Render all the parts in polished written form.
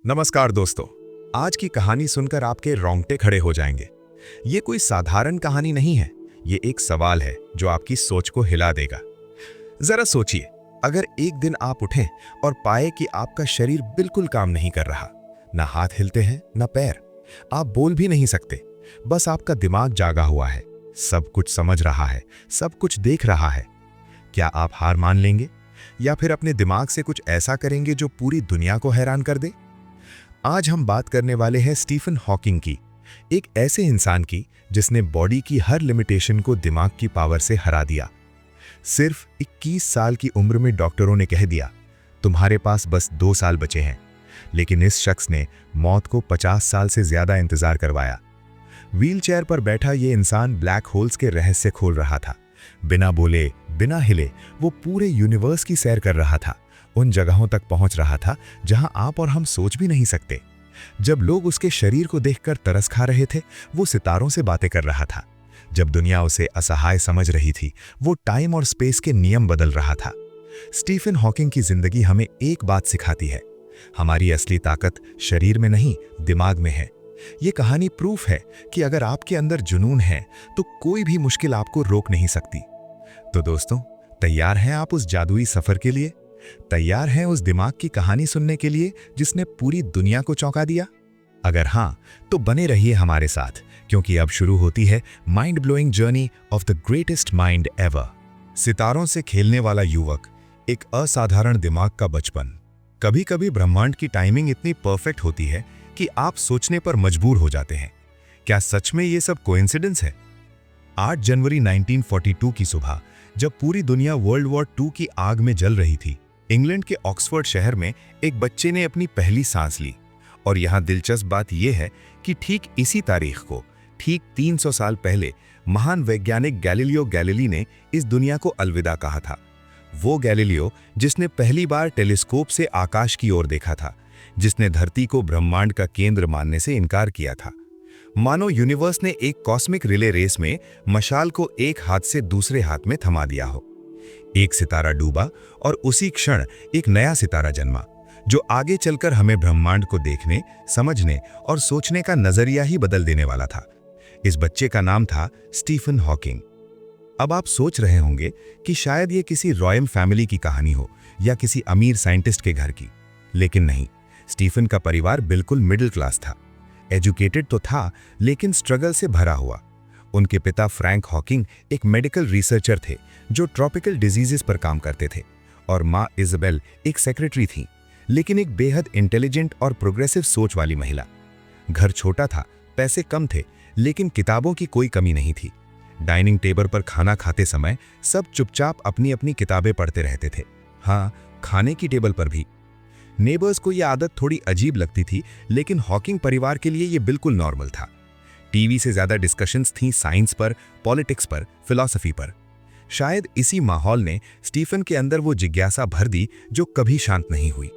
नमस्कार दोस्तों। आज की कहानी सुनकर आपके रोंगटे खड़े हो जाएंगे। ये कोई साधारण कहानी नहीं है, ये एक सवाल है जो आपकी सोच को हिला देगा। जरा सोचिए, अगर एक दिन आप उठें और पाए कि आपका शरीर बिल्कुल काम नहीं कर रहा, ना हाथ हिलते हैं ना पैर, आप बोल भी नहीं सकते, बस आपका दिमाग जागा हुआ है, सब कुछ समझ रहा है, सब कुछ देख रहा है, क्या आप हार मान लेंगे या फिर अपने दिमाग से कुछ ऐसा करेंगे जो पूरी दुनिया को हैरान कर दे? आज हम बात करने वाले हैं स्टीफन हॉकिंग की, एक ऐसे इंसान की जिसने बॉडी की हर लिमिटेशन को दिमाग की पावर से हरा दिया। सिर्फ 21 साल की उम्र में डॉक्टरों ने कह दिया, तुम्हारे पास बस 2 साल बचे हैं, लेकिन इस शख्स ने मौत को 50 साल से ज्यादा इंतजार करवाया। व्हीलचेयर पर बैठा ये इंसान ब्लैक होल्स के रहस्य खोल रहा था। बिना बोले, बिना हिले, वो पूरे यूनिवर्स की सैर कर रहा था, उन जगहों तक पहुंच रहा था जहां आप और हम सोच भी नहीं सकते। जब लोग उसके शरीर को देखकर तरस खा रहे थे, वो सितारों से बातें कर रहा था। जब दुनिया उसे असहाय समझ रही थी, वो टाइम और स्पेस के नियम बदल रहा था। स्टीफन हॉकिंग की जिंदगी हमें एक बात सिखाती है, हमारी असली ताकत शरीर में नहीं, दिमाग में है। ये कहानी प्रूफ है कि अगर आपके अंदर जुनून है तो कोई भी मुश्किल आपको रोक नहीं सकती। तो दोस्तों, तैयार हैं आप उस जादुई सफर के लिए? तैयार हैं उस दिमाग की कहानी सुनने के लिए जिसने पूरी दुनिया को चौंका दिया? अगर हां, तो बने रहिए हमारे साथ, क्योंकि अब शुरू होती है mind blowing journey of the greatest mind ever. सितारों से खेलने वाला युवक, एक असाधारण दिमाग का बचपन। कभी कभी ब्रह्मांड की टाइमिंग इतनी परफेक्ट होती है कि आप सोचने पर मजबूर हो जाते हैं, क्या सच में ये सब कोइंसिडेंस है? 8 जनवरी 1942 की सुबह, जब पूरी दुनिया वर्ल्ड वॉर 2 की आग में जल रही थी, इंग्लैंड के ऑक्सफोर्ड शहर में एक बच्चे ने अपनी पहली सांस ली। और यहां दिलचस्प बात यह है कि ठीक इसी तारीख को, ठीक 300 साल पहले, महान वैज्ञानिक गैलीलियो गैलीली ने इस दुनिया को अलविदा कहा था। वो गैलीलियो जिसने पहली बार टेलीस्कोप से आकाश की ओर देखा था, जिसने धरती को ब्रह्मांड का केंद्र मानने से इनकार किया था। मानो यूनिवर्स ने एक कॉस्मिक रिले रेस में मशाल को एक हाथ से दूसरे हाथ में थमा दिया हो। एक सितारा डूबा और उसी क्षण एक नया सितारा जन्मा, जो आगे चलकर हमें ब्रह्मांड को देखने, समझने और सोचने का नजरिया ही बदल देने वाला था। इस बच्चे का नाम था स्टीफन हॉकिंग। अब आप सोच रहे होंगे कि शायद ये किसी रॉयल फैमिली की कहानी हो या किसी अमीर साइंटिस्ट के घर की, लेकिन नहीं। स्टीफन का परिवार बिल्कुल मिडिल क्लास था। एजुकेटेड तो था, लेकिन स्ट्रगल से भरा हुआ। उनके पिता फ्रैंक हॉकिंग एक मेडिकल रिसर्चर थे जो ट्रॉपिकल डिजीजेस पर काम करते थे, और माँ इज़ाबेल एक सेक्रेटरी थी, लेकिन एक बेहद इंटेलिजेंट और प्रोग्रेसिव सोच वाली महिला। घर छोटा था, पैसे कम थे, लेकिन किताबों की कोई कमी नहीं थी। डाइनिंग टेबल पर खाना खाते समय सब चुपचाप अपनी अपनी किताबें पढ़ते रहते थे। हाँ, खाने की टेबल पर भी। नेबर्स को यह आदत थोड़ी अजीब लगती थी, लेकिन हॉकिंग परिवार के लिए यह बिल्कुल नॉर्मल था। टीवी से ज्यादा डिस्कशंस थीं साइंस पर, पॉलिटिक्स पर, फिलॉसफी पर। शायद इसी माहौल ने स्टीफन के अंदर वो जिज्ञासा भर दी जो कभी शांत नहीं हुई।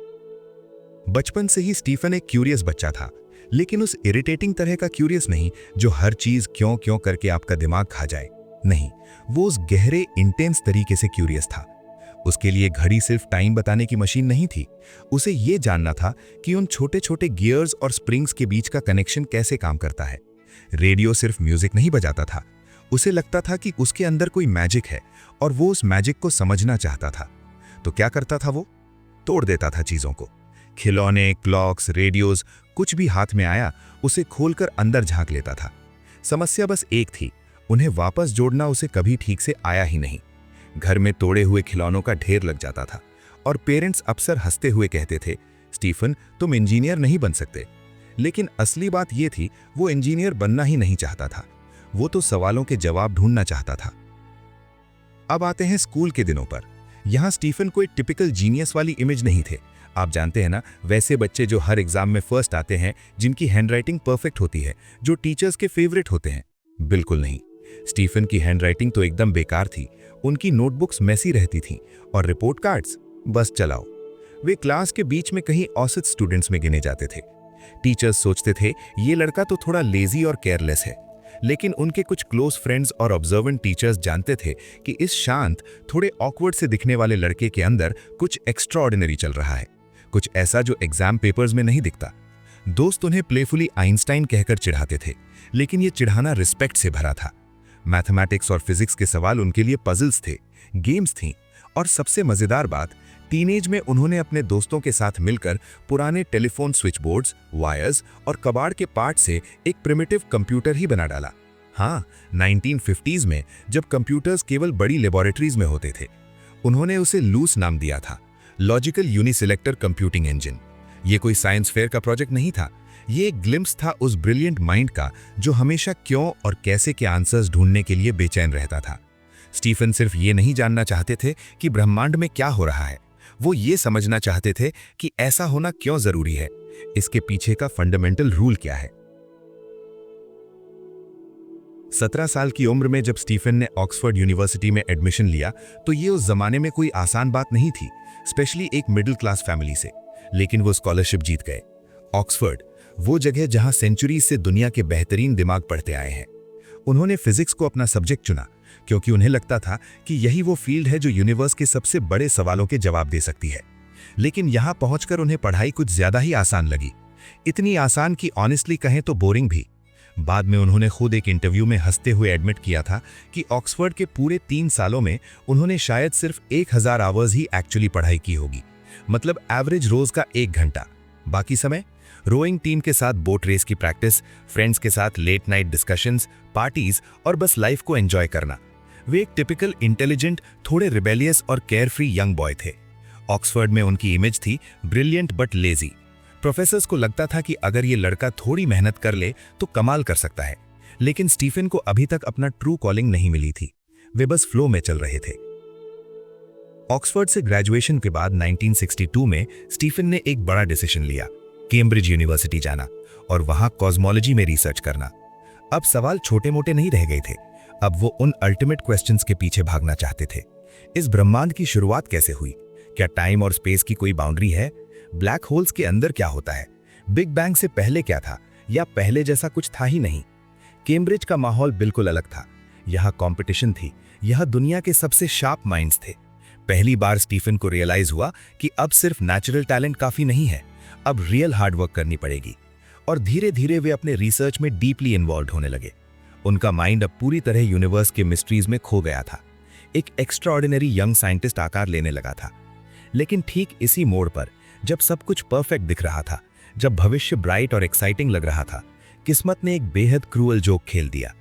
बचपन से ही स्टीफन एक क्यूरियस बच्चा था, लेकिन उस इरिटेटिंग तरह का क्यूरियस नहीं जो हर चीज क्यों क्यों करके आपका दिमाग खा जाए। नहीं, वो उस गहरे इंटेंस तरीके से क्यूरियस था। उसके लिए घड़ी सिर्फ टाइम बताने की मशीन नहीं थी, उसे ये जानना था कि उन छोटे छोटे गियर्स और स्प्रिंग्स के बीच का कनेक्शन कैसे काम करता है। रेडियो सिर्फ म्यूजिक नहीं बजाता था, उसे लगता था कि उसके अंदर कोई मैजिक है और वो उस मैजिक को समझना चाहता था। तो क्या करता था वो? तोड़ देता था चीजों को। खिलौने, क्लॉक्स, रेडियोज, कुछ भी हाथ में आया उसे खोलकर अंदर झांक लेता था। समस्या बस एक थी, उन्हें वापस जोड़ना उसे कभी ठीक से आया ही नहीं। घर में तोड़े हुए खिलौनों का ढेर लग जाता था और पेरेंट्स अक्सर हंसते हुए कहते थे, स्टीफन तुम इंजीनियर नहीं बन सकते। लेकिन असली बात यह थी, वो इंजीनियर बनना ही नहीं चाहता था, वो तो सवालों के जवाब ढूंढना चाहता था। अब आते हैं स्कूल के दिनों पर। यहां स्टीफन कोई टिपिकल जीनियस वाली इमेज नहीं थे। आप जानते हैं ना, वैसे बच्चे जो हर एग्जाम में फर्स्ट आते हैं, जिनकी हैंडराइटिंग परफेक्ट होती है, जो टीचर्स के फेवरेट होते हैं। बिल्कुल नहीं, स्टीफन की हैंडराइटिंग तो एकदम बेकार थी। उनकी नोटबुक्स मैसी रहती थीं और रिपोर्ट कार्ड्स बस चलाओ। वे क्लास के बीच में कहीं औसत स्टूडेंट्स में गिने जाते थे। टीचर्स सोचते थे ये लड़का तो थोड़ा लेजी और केयरलेस है, लेकिन उनके कुछ क्लोज फ्रेंड्स और ऑब्जर्वेंट टीचर्स जानते थे कि इस शांत, थोड़े ऑकवर्ड से दिखने वाले लड़के के अंदर कुछ एक्स्ट्राऑर्डिनरी चल रहा है, कुछ ऐसा जो एग्जाम पेपर्स में नहीं दिखता। दोस्त उन्हें प्लेफुली आइंस्टाइन कहकर चिढ़ाते थे, लेकिन ये चिढ़ाना रिस्पेक्ट से भरा था। मैथमेटिक्स और फिजिक्स के सवाल उनके लिए पजल्स थे, गेम्स थीं, और सबसे मजेदार बात, टीनेज में उन्होंने अपने दोस्तों के साथ मिलकर पुराने टेलीफोन स्विच बोर्ड्स, वायर्स और कबाड़ के पार्ट से एक प्रिमिटिव कंप्यूटर ही बना डाला। हाँ, 1950s में जब कंप्यूटर्स केवल बड़ी लेबोरेटरीज में होते थे, उन्होंने उसे लूस नाम दिया था, लॉजिकल यूनिसिलेक्टर कंप्यूटिंग इंजन। ये कोई साइंस फेयर का प्रोजेक्ट नहीं था, ये एक ग्लिम्स था उस ब्रिलियंट माइंड का जो हमेशा क्यों और कैसे के आंसर्स ढूंढने के लिए बेचैन रहता था। स्टीफन सिर्फ ये नहीं जानना चाहते थे कि ब्रह्मांड में क्या हो रहा है, वो ये समझना चाहते थे कि ऐसा होना क्यों जरूरी है, इसके पीछे का फंडामेंटल रूल क्या है। 17 साल की उम्र में जब स्टीफन ने ऑक्सफोर्ड यूनिवर्सिटी में एडमिशन लिया तो ये उस जमाने में कोई आसान बात नहीं थी, स्पेशली एक मिडिल क्लास फैमिली से। लेकिन वो स्कॉलरशिप जीत गए। ऑक्सफोर्ड, वो जगह जहां सेंचुरी से दुनिया के बेहतरीन दिमाग पढ़ते आए हैं। उन्होंने फिजिक्स को अपना सब्जेक्ट चुना क्योंकि उन्हें लगता था कि यही वो फील्ड है जो यूनिवर्स के सबसे बड़े सवालों के जवाब दे सकती है। लेकिन यहां पहुंचकर उन्हें पढ़ाई कुछ ज्यादा ही आसान लगी, इतनी आसान कि ऑनेस्टली कहें तो बोरिंग भी। बाद में उन्होंने खुद एक इंटरव्यू में हंसते हुए एडमिट किया था कि ऑक्सफोर्ड के पूरे 3 सालों में उन्होंने शायद सिर्फ 1000 आवर्स ही एक्चुअली पढ़ाई की होगी, मतलब एवरेज रोज का 1 घंटा। बाकी समय रोइंग टीम के साथ बोट रेस की प्रैक्टिस, फ्रेंड्स के साथ लेट नाइट डिस्कशंस, पार्टीज और बस लाइफ को एंजॉय करना। वे एक टिपिकल इंटेलिजेंट, थोड़े रिबेलियस और केयरफ्री यंग बॉय थे। ऑक्सफोर्ड में उनकी इमेज थी ब्रिलियंट बट लेजी। प्रोफेसर्स को लगता था कि अगर ये लड़का थोड़ी मेहनत कर ले तो कमाल कर सकता है। लेकिन स्टीफन को अभी तक अपना ट्रू कॉलिंग नहीं मिली थी, वे बस फ्लो में चल रहे थे। ऑक्सफोर्ड से ग्रेजुएशन के बाद 1962 में स्टीफन ने एक बड़ा डिसीजन लिया, कैम्ब्रिज यूनिवर्सिटी जाना और वहां कॉस्मोलॉजी में रिसर्च करना। अब सवाल छोटे मोटे नहीं रह गए थे, अब वो उन अल्टीमेट क्वेश्चंस के पीछे भागना चाहते थे। इस ब्रह्मांड की शुरुआत कैसे हुई? क्या टाइम और स्पेस की कोई बाउंड्री है? ब्लैक होल्स के अंदर क्या होता है? बिग बैंग से पहले क्या था, या पहले जैसा कुछ था ही नहीं? कैम्ब्रिज का माहौल बिल्कुल अलग था। यहाँ कंपटीशन थी, यहाँ दुनिया के सबसे शार्प माइंड्स थे। पहली बार स्टीफन को रियलाइज हुआ कि अब सिर्फ नेचुरल टैलेंट काफी नहीं है, अब रियल हार्डवर्क करनी पड़ेगी। और धीरे धीरे वे अपने रिसर्च में डीपली इन्वॉल्व होने लगे। उनका माइंड अब पूरी तरह यूनिवर्स के मिस्ट्रीज में खो गया था। एक एक्स्ट्राऑर्डिनरी यंग साइंटिस्ट आकार लेने लगा था। लेकिन ठीक इसी मोड़ पर, जब सब कुछ परफेक्ट दिख रहा था, जब भविष्य ब्राइट और एक्साइटिंग लग रहा था, किस्मत ने एक बेहद क्रूअल जोक खेल दिया।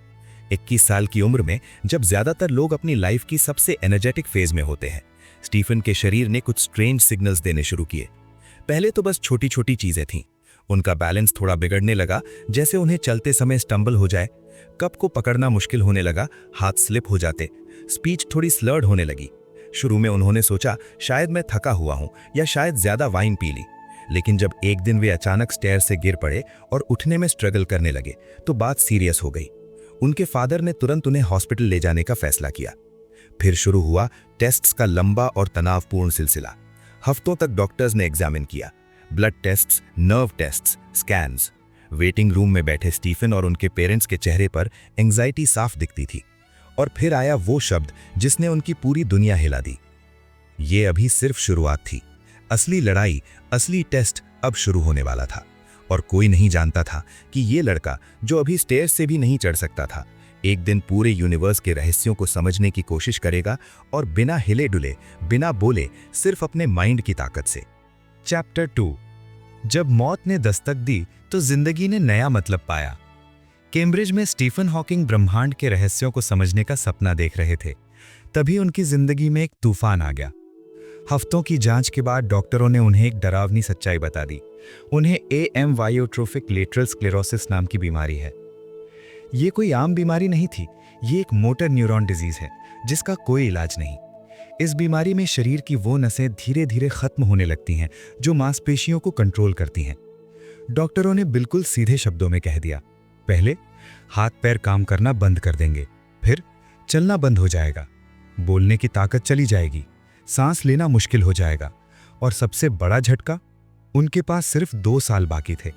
21 साल की उम्र में, जब ज्यादातर लोग अपनी लाइफ की सबसे एनर्जेटिक फेज में होते हैं, स्टीफन के शरीर ने कुछ स्ट्रेंज सिग्नल्स देने शुरू किए। पहले तो बस छोटी छोटी चीजें थीं। उनका बैलेंस थोड़ा बिगड़ने लगा, जैसे उन्हें चलते समय स्टंबल हो जाए, कप को पकड़ना मुश्किल होने लगा, हाथ स्लिप हो जाते, स्पीच थोड़ी स्लर्ड होने लगी। शुरू में उन्होंने सोचा शायद मैं थका हुआ हूं या शायद ज्यादा वाइन पी ली। लेकिन जब एक दिन वे अचानक स्टेयर से गिर पड़े और उठने में स्ट्रगल करने लगे तो बात सीरियस हो गई। उनके फादर ने तुरंत उन्हें हॉस्पिटल ले जाने का फैसला किया। फिर शुरू हुआ टेस्ट्स का लंबा और तनावपूर्ण सिलसिला। हफ्तों तक डॉक्टर्स ने एग्जामिन किया, blood tests, nerve tests, scans. Waiting room में बैठे स्टीफन और उनके पेरेंट्स के चेहरे पर एंग्जाइटी साफ दिखती थी। और फिर आया वो शब्द जिसने उनकी पूरी दुनिया हिला दी। ये अभी सिर्फ शुरुआत थी, असली लड़ाई, असली टेस्ट अब शुरू होने वाला था। और कोई नहीं जानता था कि ये लड़का, जो अभी स्टेयर से भी नहीं चढ़ सकता था, एक दिन पूरे यूनिवर्स के रहस्यों को समझने की कोशिश करेगा, और बिना हिले डुले, बिना बोले, सिर्फ अपने माइंड की ताकत से। चैप्टर 2। जब मौत ने दस्तक दी तो जिंदगी ने नया मतलब पाया। कैम्ब्रिज में स्टीफन हॉकिंग ब्रह्मांड के रहस्यों को समझने का सपना देख रहे थे। तभी उनकी जिंदगी में एक तूफान आ गया। हफ्तों की जांच के बाद डॉक्टरों ने उन्हें एक डरावनी सच्चाई बता दी। उन्हें एएमवायोट्रोफिक लेटरल स्क्लेरोसिस नाम की बीमारी है। ये कोई आम बीमारी नहीं थी, ये एक मोटर न्यूरॉन डिजीज है जिसका कोई इलाज नहीं। इस बीमारी में शरीर की वो नसें धीरे धीरे खत्म होने लगती हैं जो मांसपेशियों को कंट्रोल करती हैं। डॉक्टरों ने बिल्कुल सीधे शब्दों में कह दिया, पहले हाथ पैर काम करना बंद कर देंगे, फिर चलना बंद हो जाएगा, बोलने की ताकत चली जाएगी, सांस लेना मुश्किल हो जाएगा, और सबसे बड़ा झटका, उनके पास सिर्फ 2 साल बाकी थे।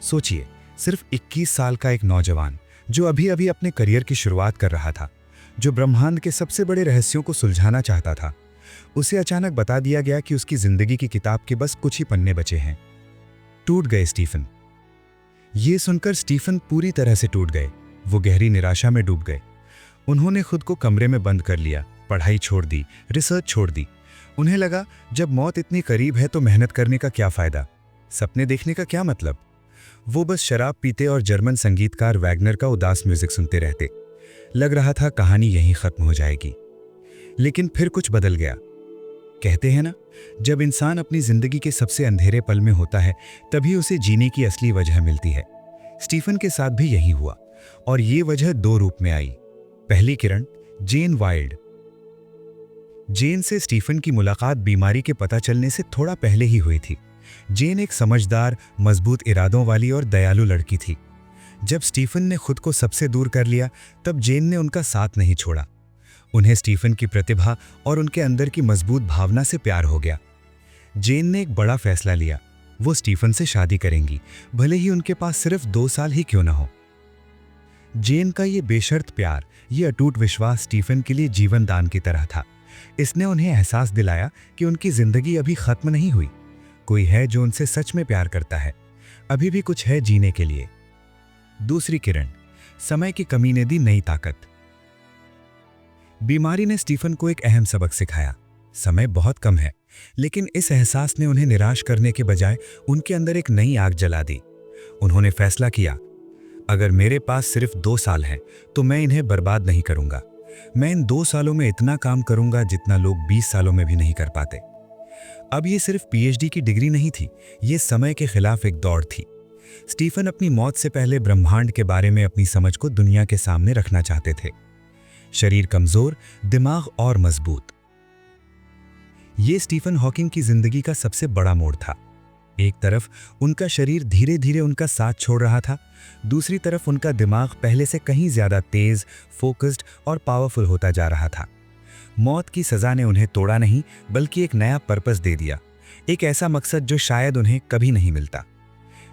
सोचिए, सिर्फ 21 साल का एक नौजवान जो अभी अभी अपने करियर की शुरुआत कर रहा था, जो ब्रह्मांड के सबसे बड़े रहस्यों को सुलझाना चाहता था, उसे अचानक बता दिया गया कि उसकी जिंदगी की किताब के बस कुछ ही पन्ने बचे हैं। टूट गए स्टीफन। ये सुनकर स्टीफन पूरी तरह से टूट गए। वो गहरी निराशा में डूब गए। उन्होंने खुद को कमरे में बंद कर लिया, पढ़ाई छोड़ दी, रिसर्च छोड़ दी। उन्हें लगा जब मौत इतनी करीब है तो मेहनत करने का क्या फायदा, सपने देखने का क्या मतलब। वो बस शराब पीते और जर्मन संगीतकार वैगनर का उदास म्यूजिक सुनते रहते। लग रहा था कहानी यहीं खत्म हो जाएगी। लेकिन फिर कुछ बदल गया। कहते हैं ना, जब इंसान अपनी जिंदगी के सबसे अंधेरे पल में होता है तभी उसे जीने की असली वजह मिलती है। स्टीफन के साथ भी यही हुआ, और ये वजह दो रूप में आई। पहली किरण, जेन वाइल्ड। जेन से स्टीफन की मुलाकात बीमारी के पता चलने से थोड़ा पहले ही हुई थी। जेन एक समझदार, मजबूत इरादों वाली और दयालु लड़की थी। जब स्टीफन ने खुद को सबसे दूर कर लिया तब जेन ने उनका साथ नहीं छोड़ा। उन्हें स्टीफन की प्रतिभा और उनके अंदर की मजबूत भावना से प्यार हो गया। जेन ने एक बड़ा फैसला लिया। वो स्टीफन से शादी करेंगी, भले ही उनके पास सिर्फ 2 साल ही क्यों ना हो। जेन का ये बेशर्त प्यार, ये अटूट विश्वास स्टीफन के लिए जीवन दान की तरह था। इसने उन्हें एहसास दिलाया कि उनकी जिंदगी अभी खत्म नहीं हुई। कोई है जो उनसे सच में प्यार करता है। अभी भी कुछ है जीने के लिए। दूसरी किरण, समय की कमी ने दी नई ताकत। बीमारी ने स्टीफन को एक अहम सबक सिखाया। समय बहुत कम है, लेकिन इस एहसास ने उन्हें निराश करने के बजाय उनके अंदर एक नई आग जला दी। उन्होंने फैसला किया, अगर मेरे पास सिर्फ 2 साल हैं तो मैं इन्हें बर्बाद नहीं करूंगा। मैं इन 2 सालों में इतना काम करूंगा जितना लोग 20 सालों में भी नहीं कर पाते। अब ये सिर्फ पीएचडी की डिग्री नहीं थी, ये समय के खिलाफ एक दौड़ थी। स्टीफन अपनी मौत से पहले ब्रह्मांड के बारे में अपनी समझ को दुनिया के सामने रखना चाहते थे। शरीर कमजोर, दिमाग और मजबूत। ये स्टीफन हॉकिंग की जिंदगी का सबसे बड़ा मोड़ था। एक तरफ उनका शरीर धीरे धीरे उनका साथ छोड़ रहा था, दूसरी तरफ उनका दिमाग पहले से कहीं ज्यादा तेज, फोकस्ड और पावरफुल होता जा रहा था। मौत की सजा ने उन्हें तोड़ा नहीं, बल्कि एक नया पर्पस दे दिया, एक ऐसा मकसद जो शायद उन्हें कभी नहीं मिलता।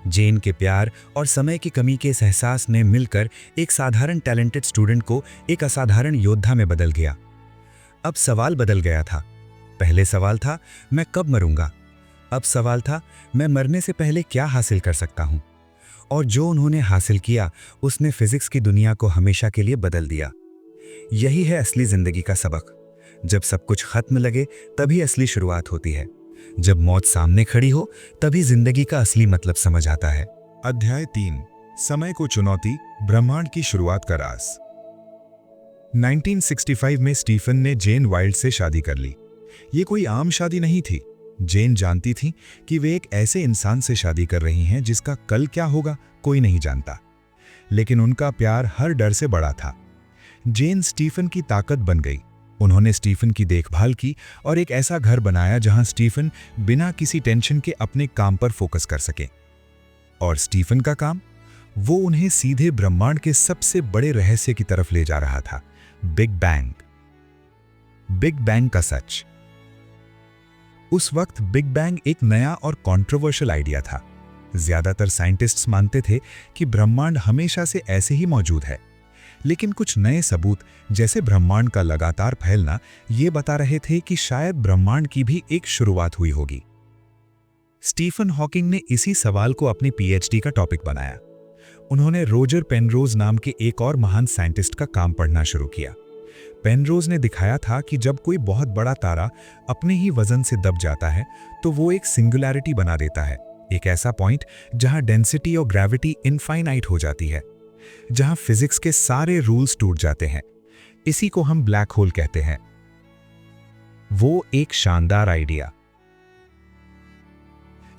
जेन के प्यार और समय की कमी के इस एहसास ने मिलकर एक साधारण टैलेंटेड स्टूडेंट को एक असाधारण योद्धा में बदल गया। अब सवाल बदल गया था। पहले सवाल था, मैं कब मरूंगा। अब सवाल था, मैं मरने से पहले क्या हासिल कर सकता हूं। और जो उन्होंने हासिल किया उसने फिजिक्स की दुनिया को हमेशा के लिए बदल दिया। यही है असली जिंदगी का सबक। जब सब कुछ खत्म लगे तभी असली शुरुआत होती है। जब मौत सामने खड़ी हो तभी जिंदगी का असली मतलब समझ आता है। अध्याय 3, समय को चुनौती, ब्रह्मांड की शुरुआत का राज। 1965 में स्टीफन ने जेन वाइल्ड से शादी कर ली। ये कोई आम शादी नहीं थी। जेन जानती थी कि वे एक ऐसे इंसान से शादी कर रही हैं जिसका कल क्या होगा कोई नहीं जानता, लेकिन उनका प्यार हर डर से बड़ा था। जेन स्टीफन की ताकत बन गई। उन्होंने स्टीफन की देखभाल की और एक ऐसा घर बनाया जहां स्टीफन बिना किसी टेंशन के अपने काम पर फोकस कर सके। और स्टीफन का काम, वो उन्हें सीधे ब्रह्मांड के सबसे बड़े रहस्य की तरफ ले जा रहा था, बिग बैंग। बिग बैंग का सच। उस वक्त बिग बैंग एक नया और कंट्रोवर्शियल आइडिया था। ज्यादातर साइंटिस्ट्स मानते थे कि ब्रह्मांड हमेशा से ऐसे ही मौजूद है, लेकिन कुछ नए सबूत जैसे ब्रह्मांड का लगातार फैलना ये बता रहे थे कि शायद ब्रह्मांड की भी एक शुरुआत हुई होगी। स्टीफन हॉकिंग ने इसी सवाल को अपनी पीएचडी का टॉपिक बनाया। उन्होंने रोजर पेनरोज नाम के एक और महान साइंटिस्ट का काम पढ़ना शुरू किया। पेनरोज ने दिखाया था कि जब कोई बहुत बड़ा तारा अपने ही वजन से दब जाता है तो वो एक सिंगुलैरिटी बना देता है, एक ऐसा पॉइंट जहां डेंसिटी और ग्रेविटी इनफाइनाइट हो जाती है, जहां फिजिक्स के सारे रूल्स टूट जाते हैं। इसी को हम ब्लैक होल कहते हैं। वो एक शानदार आइडिया।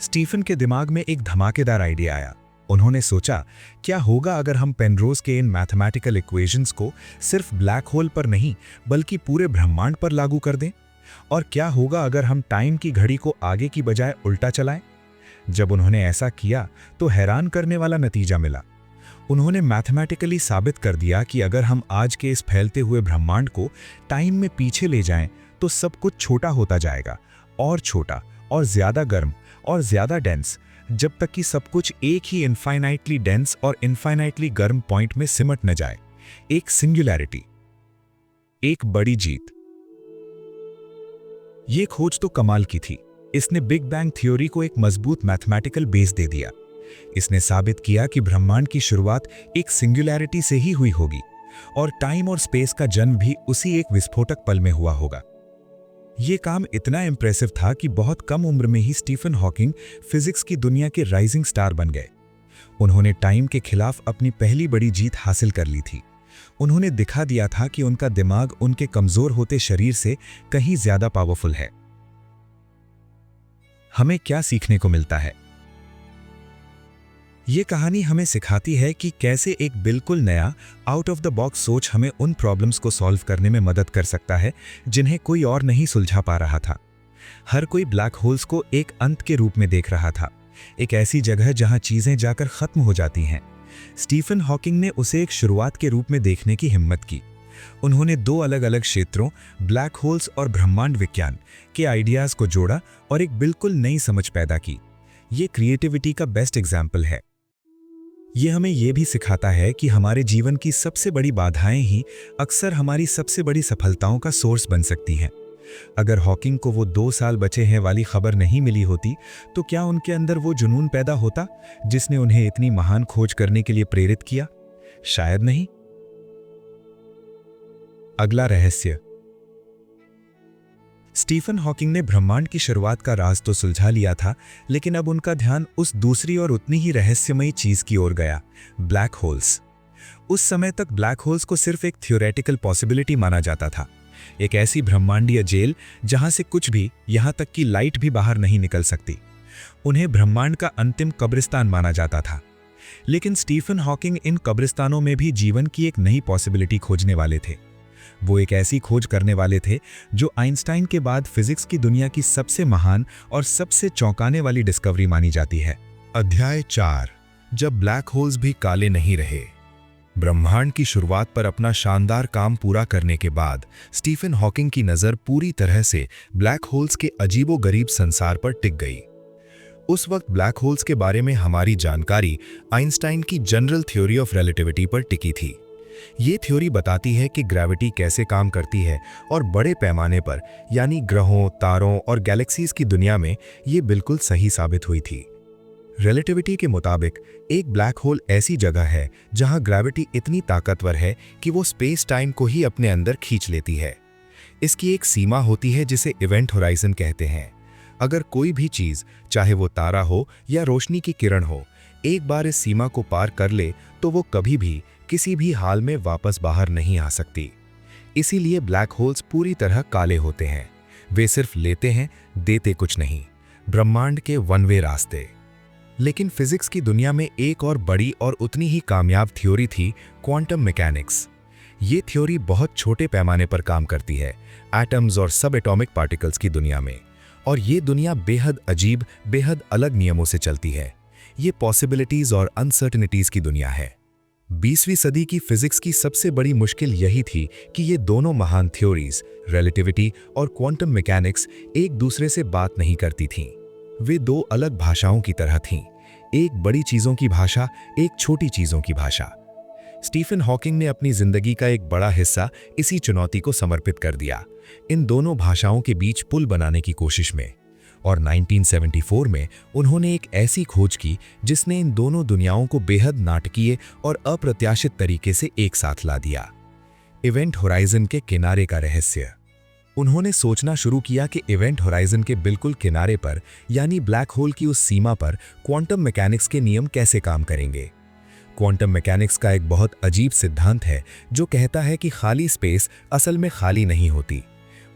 स्टीफन के दिमाग में एक धमाकेदार आइडिया आया। उन्होंने सोचा, क्या होगा अगर हम पेनरोज के इन मैथमेटिकल इक्वेशंस को सिर्फ ब्लैक होल पर नहीं बल्कि पूरे ब्रह्मांड पर लागू कर दें? और क्या होगा अगर हम टाइम की घड़ी को आगे की बजाय उल्टा चलाएं? जब उन्होंने ऐसा किया तो हैरान करने वाला नतीजा मिला। उन्होंने मैथमेटिकली साबित कर दिया कि अगर हम आज के इस फैलते हुए ब्रह्मांड को टाइम में पीछे ले जाएं तो सब कुछ छोटा होता जाएगा, और छोटा और ज्यादा गर्म और ज्यादा डेंस, जब तक कि सब कुछ एक ही इनफाइनाइटली डेंस और इनफाइनाइटली गर्म पॉइंट में सिमट न जाए। एक सिंगुलैरिटी, एक बड़ी जीत। ये खोज तो कमाल की थी। इसने बिग बैंग थ्योरी को एक मजबूत मैथमेटिकल बेस दे दिया। इसने साबित किया कि ब्रह्मांड की शुरुआत एक सिंगुलैरिटी से ही हुई होगी और टाइम और स्पेस का जन्म भी उसी एक विस्फोटक पल में हुआ होगा। ये काम इतना इंप्रेसिव था कि बहुत कम उम्र में ही स्टीफन हॉकिंग फिजिक्स की दुनिया के राइजिंग स्टार बन गए। उन्होंने टाइम के खिलाफ अपनी पहली बड़ी जीत हासिल कर ली थी। उन्होंने दिखा दिया था कि उनका दिमाग उनके कमजोर होते शरीर से कहीं ज्यादा पावरफुल है। हमें क्या सीखने को मिलता है? ये कहानी हमें सिखाती है कि कैसे एक बिल्कुल नया आउट ऑफ द बॉक्स सोच हमें उन प्रॉब्लम्स को सॉल्व करने में मदद कर सकता है जिन्हें कोई और नहीं सुलझा पा रहा था। हर कोई ब्लैक होल्स को एक अंत के रूप में देख रहा था, एक ऐसी जगह जहां चीजें जाकर खत्म हो जाती हैं। स्टीफन हॉकिंग ने उसे एक शुरुआत के रूप में देखने की हिम्मत की। उन्होंने दो अलग अलग क्षेत्रों, ब्लैक होल्स और ब्रह्मांड विज्ञान के आइडियाज को जोड़ा और एक बिल्कुल नई समझ पैदा की। ये क्रिएटिविटी का बेस्ट एग्जाम्पल है। ये हमें यह भी सिखाता है कि हमारे जीवन की सबसे बड़ी बाधाएं ही अक्सर हमारी सबसे बड़ी सफलताओं का सोर्स बन सकती हैं। अगर हॉकिंग को वो 2 साल बचे हैं वाली खबर नहीं मिली होती तो क्या उनके अंदर वो जुनून पैदा होता जिसने उन्हें इतनी महान खोज करने के लिए प्रेरित किया? शायद नहीं। अगला रहस्य। स्टीफन हॉकिंग ने ब्रह्मांड की शुरुआत का राज तो सुलझा लिया था, लेकिन अब उनका ध्यान उस दूसरी और उतनी ही रहस्यमयी चीज की ओर गया, ब्लैक होल्स। उस समय तक ब्लैक होल्स को सिर्फ एक थ्योरेटिकल पॉसिबिलिटी माना जाता था, एक ऐसी ब्रह्मांडीय जेल जहां से कुछ भी, यहां तक कि लाइट भी बाहर नहीं निकल सकती। उन्हें ब्रह्मांड का अंतिम कब्रिस्तान माना जाता था। लेकिन स्टीफन हॉकिंग इन कब्रिस्तानों में भी जीवन की एक नई पॉसिबिलिटी खोजने वाले थे। वो एक ऐसी खोज करने वाले थे जो आइंस्टाइन के बाद फिजिक्स की दुनिया की सबसे महान और सबसे चौंकाने वाली डिस्कवरी मानी जाती है। अध्याय 4। जब ब्लैक होल्स भी काले नहीं रहे। ब्रह्मांड की शुरुआत पर अपना शानदार काम पूरा करने के बाद स्टीफन हॉकिंग की नज़र पूरी तरह से ब्लैक होल्स के अजीबोगरीब संसार पर टिक गई। उस वक्त ब्लैक होल्स के बारे में हमारी जानकारी आइंस्टाइन की जनरल थ्योरी ऑफ रिलेटिविटी पर टिकी थी। ये थ्योरी बताती है कि ग्रेविटी कैसे काम करती है और बड़े पैमाने पर, यानी ग्रहों, तारों और गैलेक्सीज की दुनिया में ये बिल्कुल सही साबित हुई थी। रिलेटिविटी के मुताबिक एक ब्लैक होल ऐसी जगह है जहां ग्रेविटी इतनी ताकतवर है कि वो स्पेस टाइम को ही अपने अंदर खींच लेती है। इसकी एक सीमा होती है जिसे इवेंट होराइजन कहते हैं। अगर कोई भी चीज, चाहे वो तारा हो या रोशनी की किरण हो, एक बार इस सीमा को पार कर ले तो वो कभी भी किसी भी हाल में वापस बाहर नहीं आ सकती। इसीलिए ब्लैक होल्स पूरी तरह काले होते हैं। वे सिर्फ लेते हैं, देते कुछ नहीं। ब्रह्मांड के वन वे रास्ते। लेकिन फिजिक्स की दुनिया में एक और बड़ी और उतनी ही कामयाब थ्योरी थी, क्वांटम मैकेनिक्स। ये थ्योरी बहुत छोटे पैमाने पर काम करती है, एटम्स और सब एटॉमिक पार्टिकल्स की दुनिया में। और ये दुनिया बेहद अजीब, बेहद अलग नियमों से चलती है। ये पॉसिबिलिटीज और अनसर्टेनिटीज की दुनिया है। 20वीं सदी की फिजिक्स की सबसे बड़ी मुश्किल यही थी कि ये दोनों महान थ्योरीज, रिलेटिविटी और क्वांटम मैकेनिक्स, एक दूसरे से बात नहीं करती थीं। वे दो अलग भाषाओं की तरह थीं, एक बड़ी चीजों की भाषा, एक छोटी चीजों की भाषा। स्टीफन हॉकिंग ने अपनी जिंदगी का एक बड़ा हिस्सा इसी चुनौती को समर्पित कर दिया, इन दोनों भाषाओं के बीच पुल बनाने की कोशिश में। और 1974 में उन्होंने एक ऐसी खोज की जिसने इन दोनों दुनियाओं को बेहद नाटकीय और अप्रत्याशित तरीके से एक साथ ला दिया। इवेंट होराइजन के किनारे का रहस्य। उन्होंने सोचना शुरू किया कि इवेंट होराइजन के बिल्कुल किनारे पर, यानी ब्लैक होल की उस सीमा पर, क्वांटम मैकेनिक्स के नियम कैसे काम करेंगे। क्वांटम मैकेनिक्स का एक बहुत अजीब सिद्धांत है जो कहता है कि खाली स्पेस असल में खाली नहीं होती।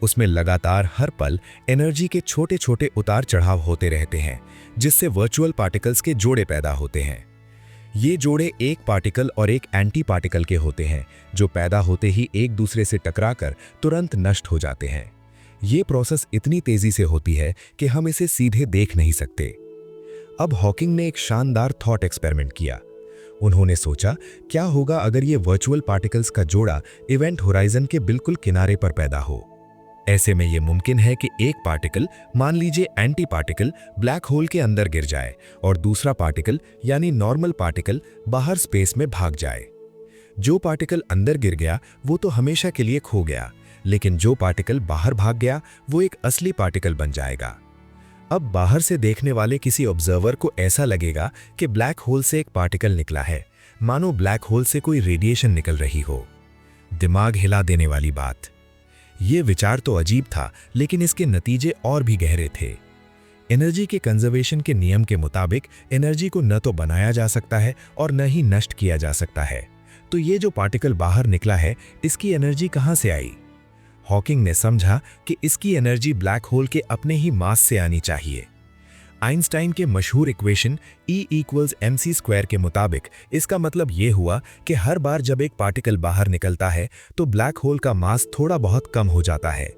उसमें लगातार हर पल एनर्जी के छोटे छोटे उतार चढ़ाव होते रहते हैं, जिससे वर्चुअल पार्टिकल्स के जोड़े पैदा होते हैं। ये जोड़े एक पार्टिकल और एक एंटी पार्टिकल के होते हैं, जो पैदा होते ही एक दूसरे से टकराकर तुरंत नष्ट हो जाते हैं। ये प्रोसेस इतनी तेजी से होती है कि हम इसे सीधे देख नहीं सकते। अब हॉकिंग ने एक शानदार थॉट एक्सपेरिमेंट किया। उन्होंने सोचा, क्या होगा अगर ये वर्चुअल पार्टिकल्स का जोड़ा इवेंट होराइजन के बिल्कुल किनारे पर पैदा हो। ऐसे में यह मुमकिन है कि एक पार्टिकल, मान लीजिए एंटी पार्टिकल, ब्लैक होल के अंदर गिर जाए और दूसरा पार्टिकल, यानी नॉर्मल पार्टिकल, बाहर स्पेस में भाग जाए। जो पार्टिकल अंदर गिर गया वो तो हमेशा के लिए खो गया, लेकिन जो पार्टिकल बाहर भाग गया वो एक असली पार्टिकल बन जाएगा। अब बाहर से देखने वाले किसी ऑब्जर्वर को ऐसा लगेगा कि ब्लैक होल से एक पार्टिकल निकला है, मानो ब्लैक होल से कोई रेडिएशन निकल रही हो। दिमाग हिला देने वाली बात। ये विचार तो अजीब था, लेकिन इसके नतीजे और भी गहरे थे। एनर्जी के कंजर्वेशन के नियम के मुताबिक एनर्जी को न तो बनाया जा सकता है और न ही नष्ट किया जा सकता है। तो ये जो पार्टिकल बाहर निकला है, इसकी एनर्जी कहाँ से आई? हॉकिंग ने समझा कि इसकी एनर्जी ब्लैक होल के अपने ही मास से आनी चाहिए। आइंस्टाइन के मशहूर इक्वेशन E=mc² के मुताबिक इसका मतलब ये हुआ कि हर बार जब एक पार्टिकल बाहर निकलता है तो ब्लैक होल का मास थोड़ा बहुत कम हो जाता है।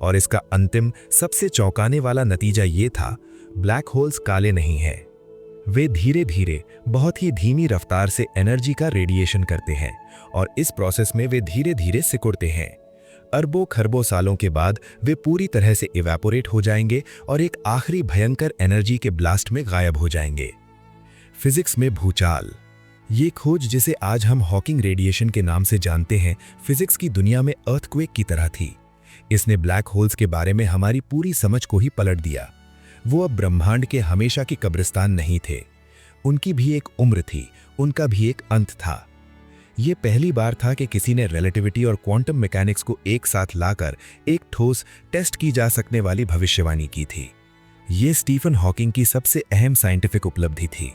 और इसका अंतिम सबसे चौंकाने वाला नतीजा ये था, ब्लैक होल्स काले नहीं हैं। वे धीरे धीरे, बहुत ही धीमी रफ्तार से एनर्जी का रेडिएशन करते हैं और इस प्रोसेस में वे धीरे धीरे सिकुड़ते हैं। अरबों खरबों सालों के बाद वे पूरी तरह से इवेपोरेट हो जाएंगे और एक आखिरी भयंकर एनर्जी के ब्लास्ट में गायब हो जाएंगे। फिजिक्स में भूचाल। ये खोज, जिसे आज हम हॉकिंग रेडिएशन के नाम से जानते हैं, फिजिक्स की दुनिया में अर्थक्वेक की तरह थी। इसने ब्लैक होल्स के बारे में हमारी पूरी समझ को ही पलट दिया। वो अब ब्रह्मांड के हमेशा के कब्रिस्तान नहीं थे। उनकी भी एक उम्र थी, उनका भी एक अंत था। ये पहली बार था कि किसी ने रिलेटिविटी और क्वांटम मैकेनिक्स को एक साथ लाकर एक ठोस, टेस्ट की जा सकने वाली भविष्यवाणी की थी। ये स्टीफन हॉकिंग की सबसे अहम साइंटिफिक उपलब्धि थी।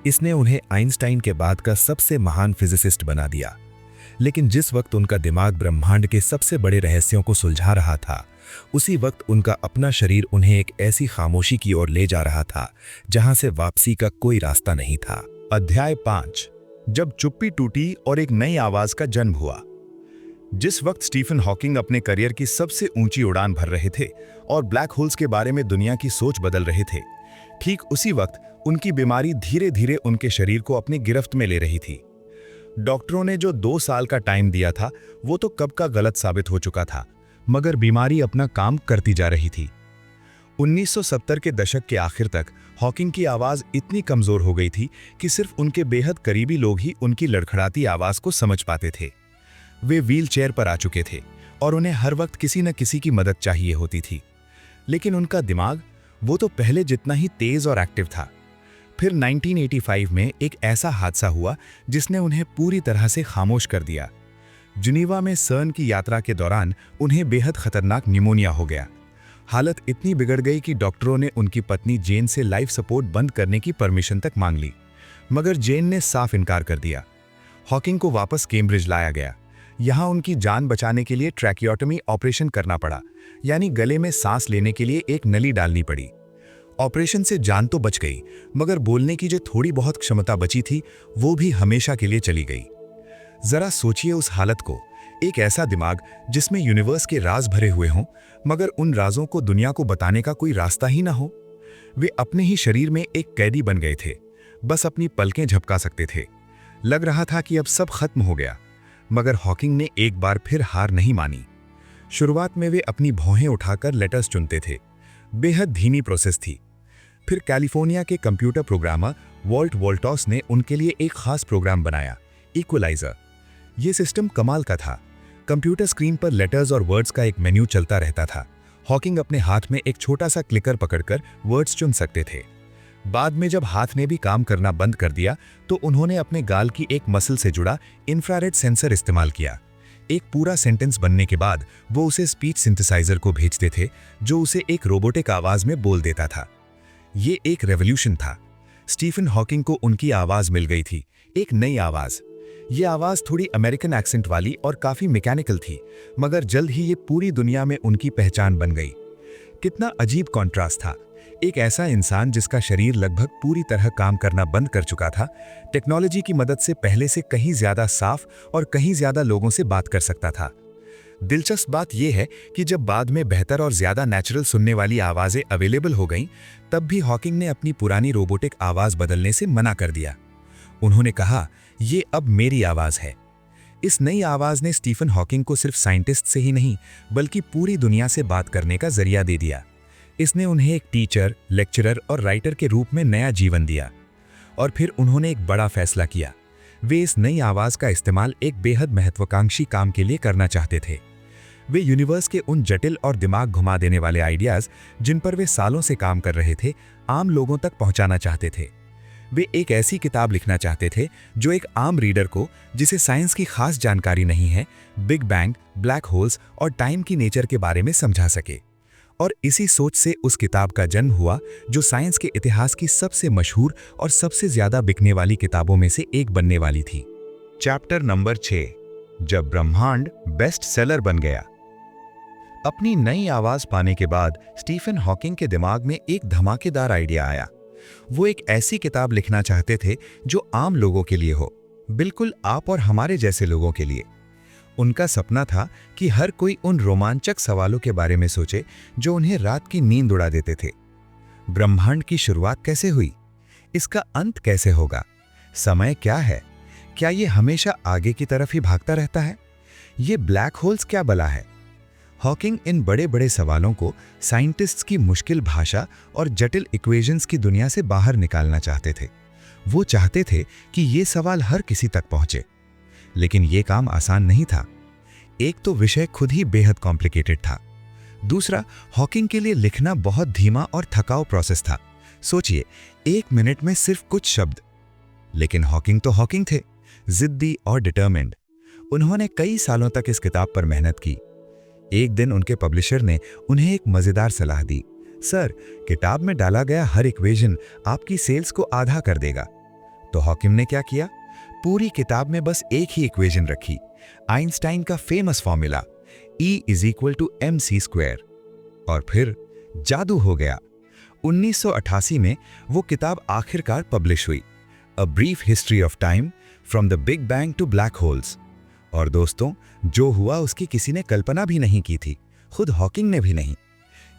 इसने उन्हें आइंस्टाइन के बाद का सबसे महान फिजिसिस्ट बना दिया। लेकिन जिस वक्त उनका दिमाग ब्रह्मांड के सबसे बड़े रहस्यों को सुलझा रहा था, उसी वक्त उनका अपना शरीर उन्हें एक ऐसी खामोशी की ओर ले जा रहा था जहां से वापसी का कोई रास्ता नहीं था। अध्याय 5, जब चुप्पी टूटी और एक नई आवाज का जन्म हुआ। जिस वक्त स्टीफन हॉकिंग अपने करियर की सबसे ऊंची उड़ान भर रहे थे और ब्लैक होल्स के बारे में दुनिया की सोच बदल रहे थे, ठीक उसी वक्त उनकी बीमारी धीरे धीरे उनके शरीर को अपनी गिरफ्त में ले रही थी। डॉक्टरों ने जो 2 साल का टाइम दिया था, वो तो कब का गलत साबित हो चुका था, मगर बीमारी अपना काम करती जा रही थी। 1970 के दशक के आखिर तक हॉकिंग की आवाज इतनी कमजोर हो गई थी कि सिर्फ उनके बेहद करीबी लोग ही उनकी लड़खड़ाती आवाज को समझ पाते थे। वे व्हील चेयर पर आ चुके थे और उन्हें हर वक्त किसी न किसी की मदद चाहिए होती थी। लेकिन उनका दिमाग, वो तो पहले जितना ही तेज और एक्टिव था। फिर 1985 में एक ऐसा हादसा हुआ जिसने उन्हें पूरी तरह से खामोश कर दिया। जिनेवा में सर्न की यात्रा के दौरान उन्हें बेहद खतरनाक निमोनिया हो गया। हालत इतनी बिगड़ गई कि डॉक्टरों ने उनकी पत्नी जेन से लाइफ सपोर्ट बंद करने की परमिशन तक मांग ली, मगर जेन ने साफ इनकार कर दिया। हॉकिंग को वापस कैम्ब्रिज लाया गया। यहाँ उनकी जान बचाने के लिए ट्रैकियोटमी ऑपरेशन करना पड़ा, यानी गले में सांस लेने के लिए एक नली डालनी पड़ी। ऑपरेशन से जान तो बच गई, मगर बोलने की जो थोड़ी बहुत क्षमता बची थी, वो भी हमेशा के लिए चली गई। जरा सोचिए उस हालत को, एक ऐसा दिमाग जिसमें यूनिवर्स के राज भरे हुए हों, मगर उन राजों को दुनिया को बताने का कोई रास्ता ही ना हो। वे अपने ही शरीर में एक कैदी बन गए थे, बस अपनी पलकें झपका सकते थे। लग रहा था कि अब सब खत्म हो गया, मगर हॉकिंग ने एक बार फिर हार नहीं मानी। शुरुआत में वे अपनी भौहें उठाकर लेटर्स चुनते थे, बेहद धीमी प्रोसेस थी। फिर कैलिफोर्निया के कंप्यूटर प्रोग्रामर वॉल्ट वोल्टॉस ने उनके लिए एक खास प्रोग्राम बनाया, इक्वलाइजर। ये सिस्टम कमाल का था। कंप्यूटर स्क्रीन पर लेटर्स और वर्ड्स का एक मेन्यू चलता रहता था। हॉकिंग अपने हाथ में एक छोटा सा क्लिकर पकड़कर वर्ड्स चुन सकते थे। बाद में जब हाथ ने भी काम करना बंद कर दिया, तो उन्होंने अपने गाल की एक मसल से जुड़ा इंफ्रारेड सेंसर इस्तेमाल किया। एक पूरा सेंटेंस बनने के बाद वो उसे स्पीच सिंथेसाइजर को भेजते थे, जो उसे एक रोबोटिक आवाज में बोल देता था। ये एक रेवोल्यूशन था। स्टीफन हॉकिंग को उनकी आवाज मिल गई थी, एक नई आवाज। ये आवाज थोड़ी अमेरिकन एक्सेंट वाली और काफी मैकेनिकल थी, मगर जल्द ही ये पूरी दुनिया में उनकी पहचान बन गई। कितना अजीब कॉन्ट्रास्ट था। एक ऐसा इंसान जिसका शरीर लगभग पूरी तरह काम करना बंद कर चुका था, टेक्नोलॉजी की मदद से पहले से कहीं ज्यादा साफ और कहीं ज्यादा लोगों से बात कर सकता था। दिलचस्प बात यह है कि जब बाद में बेहतर और ज्यादा नेचुरल सुनने वाली आवाजें अवेलेबल हो गईं, तब भी हॉकिंग ने अपनी पुरानी रोबोटिक आवाज बदलने से मना कर दिया। उन्होंने कहा, ये अब मेरी आवाज है। इस नई आवाज ने स्टीफन हॉकिंग को सिर्फ साइंटिस्ट से ही नहीं, बल्कि पूरी दुनिया से बात करने का जरिया दे दिया। इसने उन्हें एक टीचर, लेक्चरर और राइटर के रूप में नया जीवन दिया। और फिर उन्होंने एक बड़ा फैसला किया। वे इस नई आवाज का इस्तेमाल एक बेहद महत्वाकांक्षी काम के लिए करना चाहते थे। वे यूनिवर्स के उन जटिल और दिमाग घुमा देने वाले आइडियाज जिन पर वे सालों से काम कर रहे थे, आम लोगों तक पहुंचाना चाहते थे। वे एक ऐसी किताब लिखना चाहते थे जो एक आम रीडर को, जिसे साइंस की खास जानकारी नहीं है, बिग बैंग, ब्लैक होल्स और टाइम की नेचर के बारे में समझा सके। और इसी सोच से उस किताब का जन्म हुआ जो साइंस के इतिहास की सबसे मशहूर और सबसे ज्यादा बिकने वाली किताबों में से एक बनने वाली थी। चैप्टर नंबर 6, जब ब्रह्मांड बेस्ट सेलर बन गया। अपनी नई आवाज पाने के बाद स्टीफन हॉकिंग के दिमाग में एक धमाकेदार आइडिया आया। वो एक ऐसी किताब लिखना चाहते थे जो आम लोगों के लिए हो, बिल्कुल आप और हमारे जैसे लोगों के लिए। उनका सपना था कि हर कोई उन रोमांचक सवालों के बारे में सोचे जो उन्हें रात की नींद उड़ा देते थे। ब्रह्मांड की शुरुआत कैसे हुई? इसका अंत कैसे होगा? समय क्या है? क्या ये हमेशा आगे की तरफ ही भागता रहता है? ये ब्लैक होल्स क्या बला है? हॉकिंग इन बड़े बड़े सवालों को साइंटिस्ट्स की मुश्किल भाषा और जटिल इक्वेशंस की दुनिया से बाहर निकालना चाहते थे। वो चाहते थे कि ये सवाल हर किसी तक पहुंचे। लेकिन ये काम आसान नहीं था। एक तो विषय खुद ही बेहद कॉम्प्लिकेटेड था। दूसरा, हॉकिंग के लिए लिखना बहुत धीमा और थकाऊ प्रोसेस था। सोचिए, 1 मिनट में सिर्फ कुछ शब्द। लेकिन हॉकिंग तो हॉकिंग थे, जिद्दी और डिटरमिन्ड। उन्होंने कई सालों तक इस किताब पर मेहनत की। एक दिन उनके पब्लिशर ने उन्हें एक मजेदार सलाह दी। सर, किताब में डाला गया हर इक्वेशन आपकी सेल्स को आधा कर देगा। तो हॉकिंग ने क्या किया? पूरी किताब में बस एक ही इक्वेशन रखी, आइंस्टाइन का फेमस फॉर्मूला E=mc²। और फिर जादू हो गया। 1988 में वो किताब आखिरकार पब्लिश हुई, a brief history of time from the big bang to black holes. और दोस्तों, जो हुआ उसकी किसी ने कल्पना भी नहीं की थी, खुद हॉकिंग ने भी नहीं।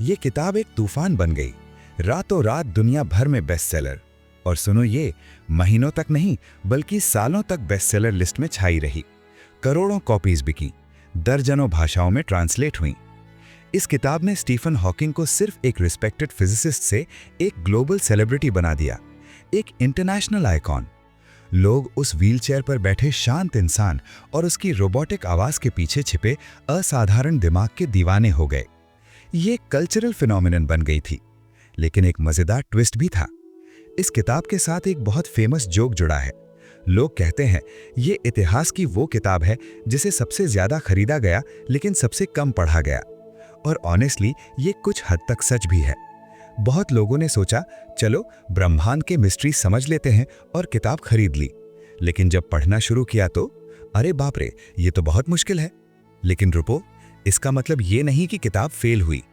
ये किताब एक तूफान बन गई, रातों रात दुनिया भर में बेस्ट सेलर। और सुनो, ये महीनों तक नहीं बल्कि सालों तक बेस्ट सेलर लिस्ट में छाई रही। करोड़ों कॉपीज बिकी, दर्जनों भाषाओं में ट्रांसलेट हुई। इस किताब ने स्टीफन हॉकिंग को सिर्फ एक रिस्पेक्टेड फिजिसिस्ट से एक ग्लोबल सेलिब्रिटी बना दिया, एक इंटरनेशनल आइकॉन। लोग उस व्हीलचेयर पर बैठे शांत इंसान और उसकी रोबोटिक आवाज के पीछे छिपे असाधारण दिमाग के दीवाने हो गए। ये कल्चरल फिनोमिनन बन गई थी। लेकिन एक मजेदार ट्विस्ट भी था। इस किताब के साथ एक बहुत फेमस जोक जुड़ा है। लोग कहते हैं ये इतिहास की वो किताब है जिसे सबसे ज्यादा खरीदा गया लेकिन सबसे कम पढ़ा गया। और ऑनेस्टली ये कुछ हद तक सच भी है। बहुत लोगों ने सोचा, चलो ब्रह्मांड के मिस्ट्री समझ लेते हैं, और किताब खरीद ली। लेकिन जब पढ़ना शुरू किया तो अरे बाप रे, ये तो बहुत मुश्किल है। लेकिन रुको, इसका मतलब ये नहीं कि किताब फेल हुई।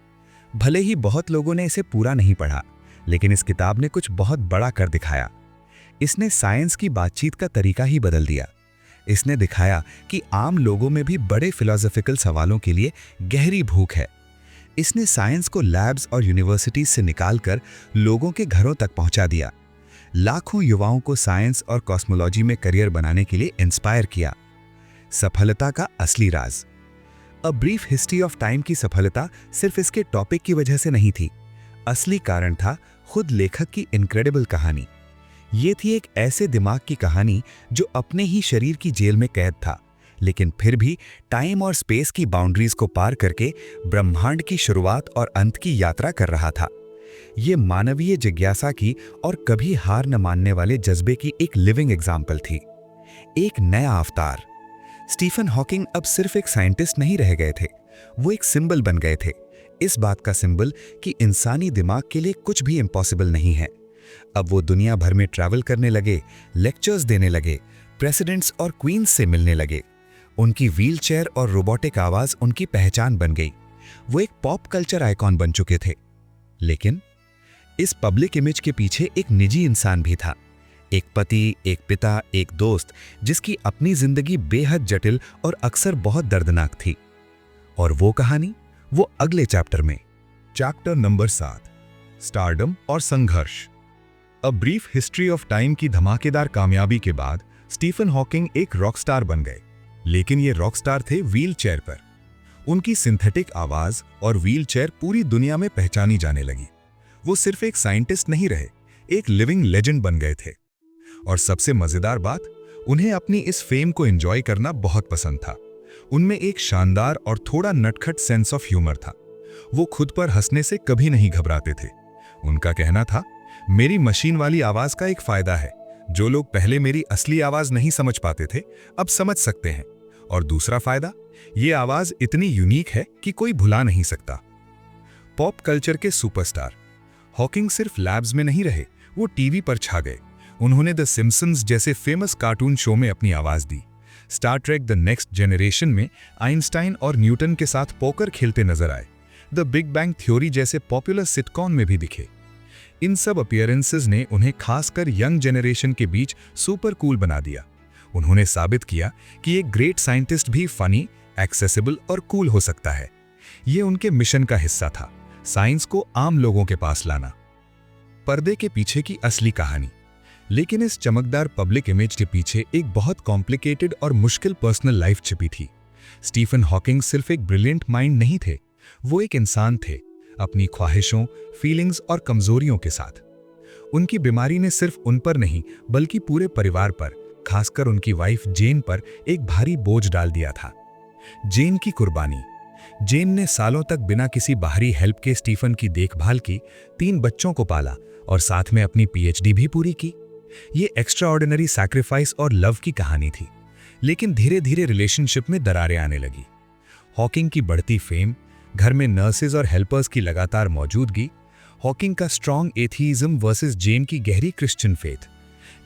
भले ही बहुत लोगों ने इसे पूरा नहीं पढ़ा, लेकिन इस किताब ने कुछ बहुत बड़ा कर दिखाया। इसने साइंस की बातचीत का तरीका ही बदल दिया। इसने दिखाया कि आम लोगों में भी बड़े फिलोसॉफिकल सवालों के लिए गहरी भूख है। इसने साइंस को लैब्स और यूनिवर्सिटीज से निकालकर लोगों के घरों तक पहुंचा दिया। लाखों युवाओं को साइंस और कॉस्मोलॉजी में करियर बनाने के लिए इंस्पायर किया। सफलता का असली राज। A brief history of time की सफलता सिर्फ इसके टॉपिक की वजह से नहीं थी। असली कारण था खुद लेखक की इनक्रेडिबल कहानी। ये थी एक ऐसे दिमाग की कहानी जो अपने ही शरीर की जेल में कैद था, लेकिन फिर भी टाइम और स्पेस की बाउंड्रीज को पार करके ब्रह्मांड की शुरुआत और अंत की यात्रा कर रहा था। ये मानवीय जिज्ञासा की और कभी हार न मानने वाले जज्बे की एक लिविंग एग्जाम्पल थी, एक नया अवतार। स्टीफन हॉकिंग अब सिर्फ एक साइंटिस्ट नहीं रह गए थे, वो एक सिंबल बन गए थे। इस बात का सिंबल कि इंसानी दिमाग के लिए कुछ भी इम्पॉसिबल नहीं है। अब वो दुनिया भर में ट्रैवल करने लगे, लेक्चर्स देने लगे, प्रेसिडेंट्स और क्वींस से मिलने लगे। उनकी व्हीलचेयर और रोबोटिक आवाज उनकी पहचान बन गई। वो एक पॉप कल्चर आइकॉन बन चुके थे। लेकिन इस पब्लिक इमेज के पीछे एक निजी इंसान भी था, एक पति, एक पिता, एक दोस्त, जिसकी अपनी जिंदगी बेहद जटिल और अक्सर बहुत दर्दनाक थी। और वो कहानी, वो अगले चैप्टर में। चैप्टर नंबर 7, स्टारडम और संघर्ष। अ ब्रीफ हिस्ट्री ऑफ टाइम की धमाकेदार कामयाबी के बाद स्टीफन हॉकिंग एक रॉकस्टार बन गए। लेकिन ये रॉकस्टार थे व्हीलचेयर पर। उनकी सिंथेटिक आवाज और व्हीलचेयर पूरी दुनिया में पहचानी जाने लगी। वो सिर्फ एक साइंटिस्ट नहीं रहे, एक लिविंग लेजेंड बन गए थे। और सबसे मजेदार बात, उन्हें अपनी इस फेम को एंजॉय करना बहुत पसंद था। उनमें एक शानदार और थोड़ा नटखट सेंस ऑफ ह्यूमर था। वो खुद पर हंसने से कभी नहीं घबराते थे। उनका कहना था, मेरी मशीन वाली आवाज का एक फायदा है, जो लोग पहले मेरी असली आवाज नहीं समझ पाते थे अब समझ सकते हैं, और दूसरा फायदा, ये आवाज इतनी यूनिक है कि कोई भुला नहीं सकता। पॉप कल्चर के सुपरस्टार हॉकिंग सिर्फ लैब्स में नहीं रहे, वो टीवी पर छा गए। उन्होंने द सिम्पसन्स जैसे फेमस कार्टून शो में अपनी आवाज दी। Star Trek the Next Generation में आइंस्टाइन और न्यूटन के साथ पोकर खेलते नजर आए। द बिग बैंग थ्योरी जैसे पॉपुलर सिटकॉम में भी दिखे। इन सब अपीयरेंसेस ने उन्हें खासकर यंग जनरेशन के बीच सुपर कूल बना दिया। उन्होंने साबित किया कि एक ग्रेट साइंटिस्ट भी फनी, एक्सेसिबल और कूल हो सकता है। ये उनके मिशन का हिस्सा था, साइंस को आम लोगों के पास लाना। पर्दे के पीछे की असली कहानी। लेकिन इस चमकदार पब्लिक इमेज के पीछे एक बहुत कॉम्प्लिकेटेड और मुश्किल पर्सनल लाइफ छिपी थी। स्टीफन हॉकिंग सिर्फ एक ब्रिलियंट माइंड नहीं थे, वो एक इंसान थे, अपनी ख्वाहिशों, फीलिंग्स और कमजोरियों के साथ। उनकी बीमारी ने सिर्फ उन पर नहीं बल्कि पूरे परिवार पर, खासकर उनकी वाइफ जेन पर एक भारी बोझ डाल दिया था। जेन की कुर्बानी। जेन ने सालों तक बिना किसी बाहरी हेल्प के स्टीफन की देखभाल की, 3 बच्चों को पाला और साथ में अपनी पीएचडी भी पूरी की। ये एक्स्ट्राऑर्डिनरी सैक्रिफाइस और लव की कहानी थी। लेकिन धीरे धीरे रिलेशनशिप में दरारें आने लगी। हॉकिंग की बढ़ती फेम, घर में नर्सेज और हेल्पर्स की लगातार मौजूदगी, हॉकिंग का स्ट्रॉन्ग एथीइज्म वर्सेस जेन की गहरी क्रिश्चियन फेथ,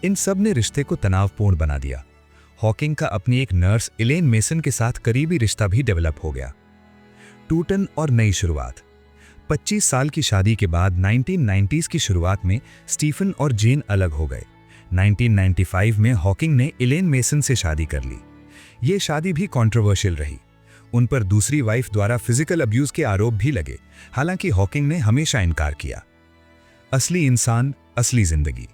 इन सब ने रिश्ते को तनावपूर्ण बना दिया। हॉकिंग का अपनी एक नर्स इलेन मेसन के साथ करीबी रिश्ता भी डेवलप हो गया। टूटन और नई शुरुआत। 25 साल की शादी के बाद 1990s की शुरुआत में स्टीफन और जेन अलग हो गए। 1995 में हॉकिंग ने इलेन मेसन से शादी कर ली। ये शादी भी कंट्रोवर्शियल रही। उन पर दूसरी वाइफ द्वारा फिजिकल अब्यूज के आरोप भी लगे, हालांकि हॉकिंग ने हमेशा इनकार किया। असली इंसान, असली जिंदगी।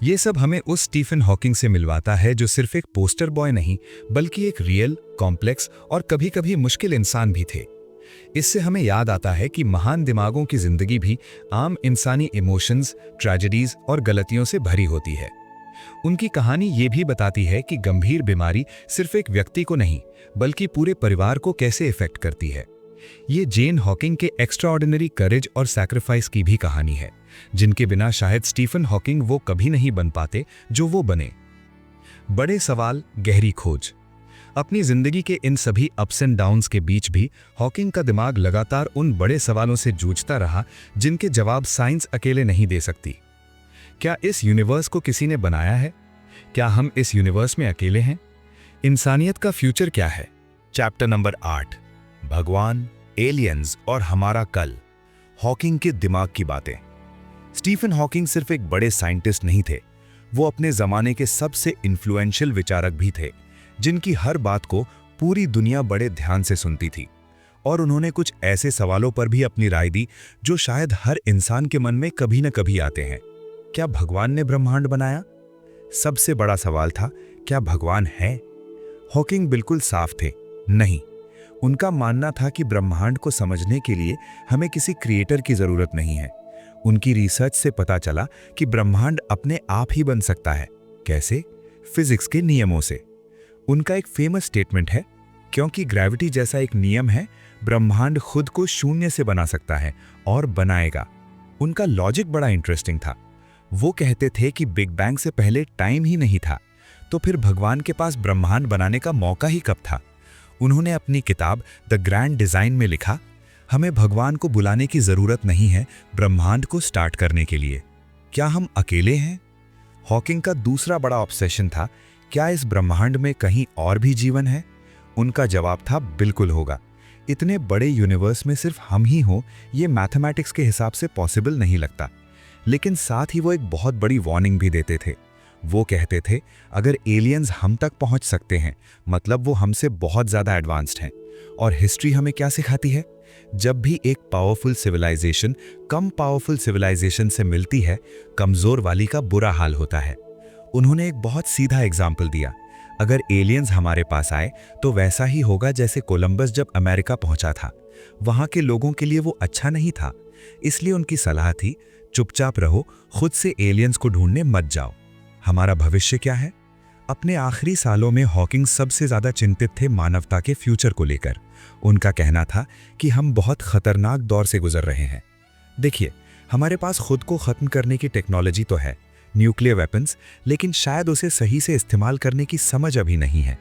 ये सब हमें उस स्टीफन हॉकिंग से मिलवाता है जो सिर्फ एक पोस्टर बॉय नहीं बल्कि एक रियल, कॉम्प्लेक्स और कभी-कभी मुश्किल इंसान भी थे। इससे हमें याद आता है कि महान दिमागों की जिंदगी भी आम इंसानी इमोशंस, ट्रेजेडीज और गलतियों से भरी होती है। उनकी कहानी ये भी बताती है कि गंभीर बीमारी सिर्फ एक व्यक्ति को नहीं बल्कि पूरे परिवार को कैसे इफेक्ट करती है। ये जेन हॉकिंग के एक्स्ट्राऑर्डिनरी करेज और सैक्रिफाइस की भी कहानी है, जिनके बिना शायद स्टीफन हॉकिंग वो कभी नहीं बन पाते जो वो बने। बड़े सवाल, गहरी खोज। अपनी जिंदगी के इन सभी अप्स एंड डाउन्स के बीच भी हॉकिंग का दिमाग लगातार उन बड़े सवालों से जूझता रहा जिनके जवाब साइंस अकेले नहीं दे सकती। क्या इस यूनिवर्स को किसी ने बनाया है? क्या हम इस यूनिवर्स में अकेले हैं? इंसानियत का फ्यूचर क्या है? चैप्टर नंबर 8, भगवान, एलियंस और हमारा कल। हॉकिंग के दिमाग की बातें। स्टीफन हॉकिंग सिर्फ एक बड़े साइंटिस्ट नहीं थे, वो अपने जमाने के सबसे इन्फ्लुएंशियल विचारक भी थे, जिनकी हर बात को पूरी दुनिया बड़े ध्यान से सुनती थी। और उन्होंने कुछ ऐसे सवालों पर भी अपनी राय दी जो शायद हर इंसान के मन में कभी न कभी आते हैं। क्या भगवान ने ब्रह्मांड बनाया? सबसे बड़ा सवाल था, क्या भगवान है? हॉकिंग बिल्कुल साफ थे, नहीं। उनका मानना था कि ब्रह्मांड को समझने के लिए हमें किसी क्रिएटर की जरूरत नहीं है। उनकी रिसर्च से पता चला कि ब्रह्मांड अपने आप ही बन सकता है। कैसे? फिजिक्स के नियमों से। उनका एक फेमस स्टेटमेंट है, क्योंकि ग्रेविटी जैसा एक नियम है, ब्रह्मांड खुद को शून्य से बना सकता है और बनाएगा। उनका लॉजिक बड़ा इंटरेस्टिंग था। वो कहते थे कि बिग बैंग से पहले टाइम ही नहीं था, तो फिर भगवान के पास ब्रह्मांड बनाने का मौका ही कब था? उन्होंने अपनी किताब द ग्रैंड डिजाइन में लिखा, हमें भगवान को बुलाने की जरूरत नहीं है ब्रह्मांड को स्टार्ट करने के लिए। क्या हम अकेले हैं? हॉकिंग का दूसरा बड़ा ऑब्सेशन था, क्या इस ब्रह्मांड में कहीं और भी जीवन है? उनका जवाब था, बिल्कुल होगा। इतने बड़े यूनिवर्स में सिर्फ हम ही हो, ये मैथमेटिक्स के हिसाब से पॉसिबल नहीं लगता। लेकिन साथ ही वो एक बहुत बड़ी वार्निंग भी देते थे। वो कहते थे, अगर एलियंस हम तक पहुंच सकते हैं, मतलब वो हमसे बहुत ज्यादा एडवांस्ड हैं। और हिस्ट्री हमें क्या सिखाती है? जब भी एक पावरफुल सिविलाइजेशन कम पावरफुल सिविलाइजेशन से मिलती है, कमजोर वाली का बुरा हाल होता है। उन्होंने एक बहुत सीधा एग्जाम्पल दिया, अगर एलियंस हमारे पास आए तो वैसा ही होगा जैसे कोलंबस जब अमेरिका पहुंचा था। वहां के लोगों के लिए वो अच्छा नहीं था, इसलिए उनकी सलाह थी, चुपचाप रहो, खुद से एलियंस को ढूंढने मत जाओ। हमारा भविष्य क्या है? अपने आखिरी सालों में हॉकिंग सबसे ज़्यादा चिंतित थे मानवता के फ्यूचर को लेकर। उनका कहना था कि हम बहुत खतरनाक दौर से गुजर रहे हैं। देखिए, हमारे पास खुद को ख़त्म करने की टेक्नोलॉजी तो है, न्यूक्लियर वेपन्स, लेकिन शायद उसे सही से इस्तेमाल करने की समझ अभी नहीं है।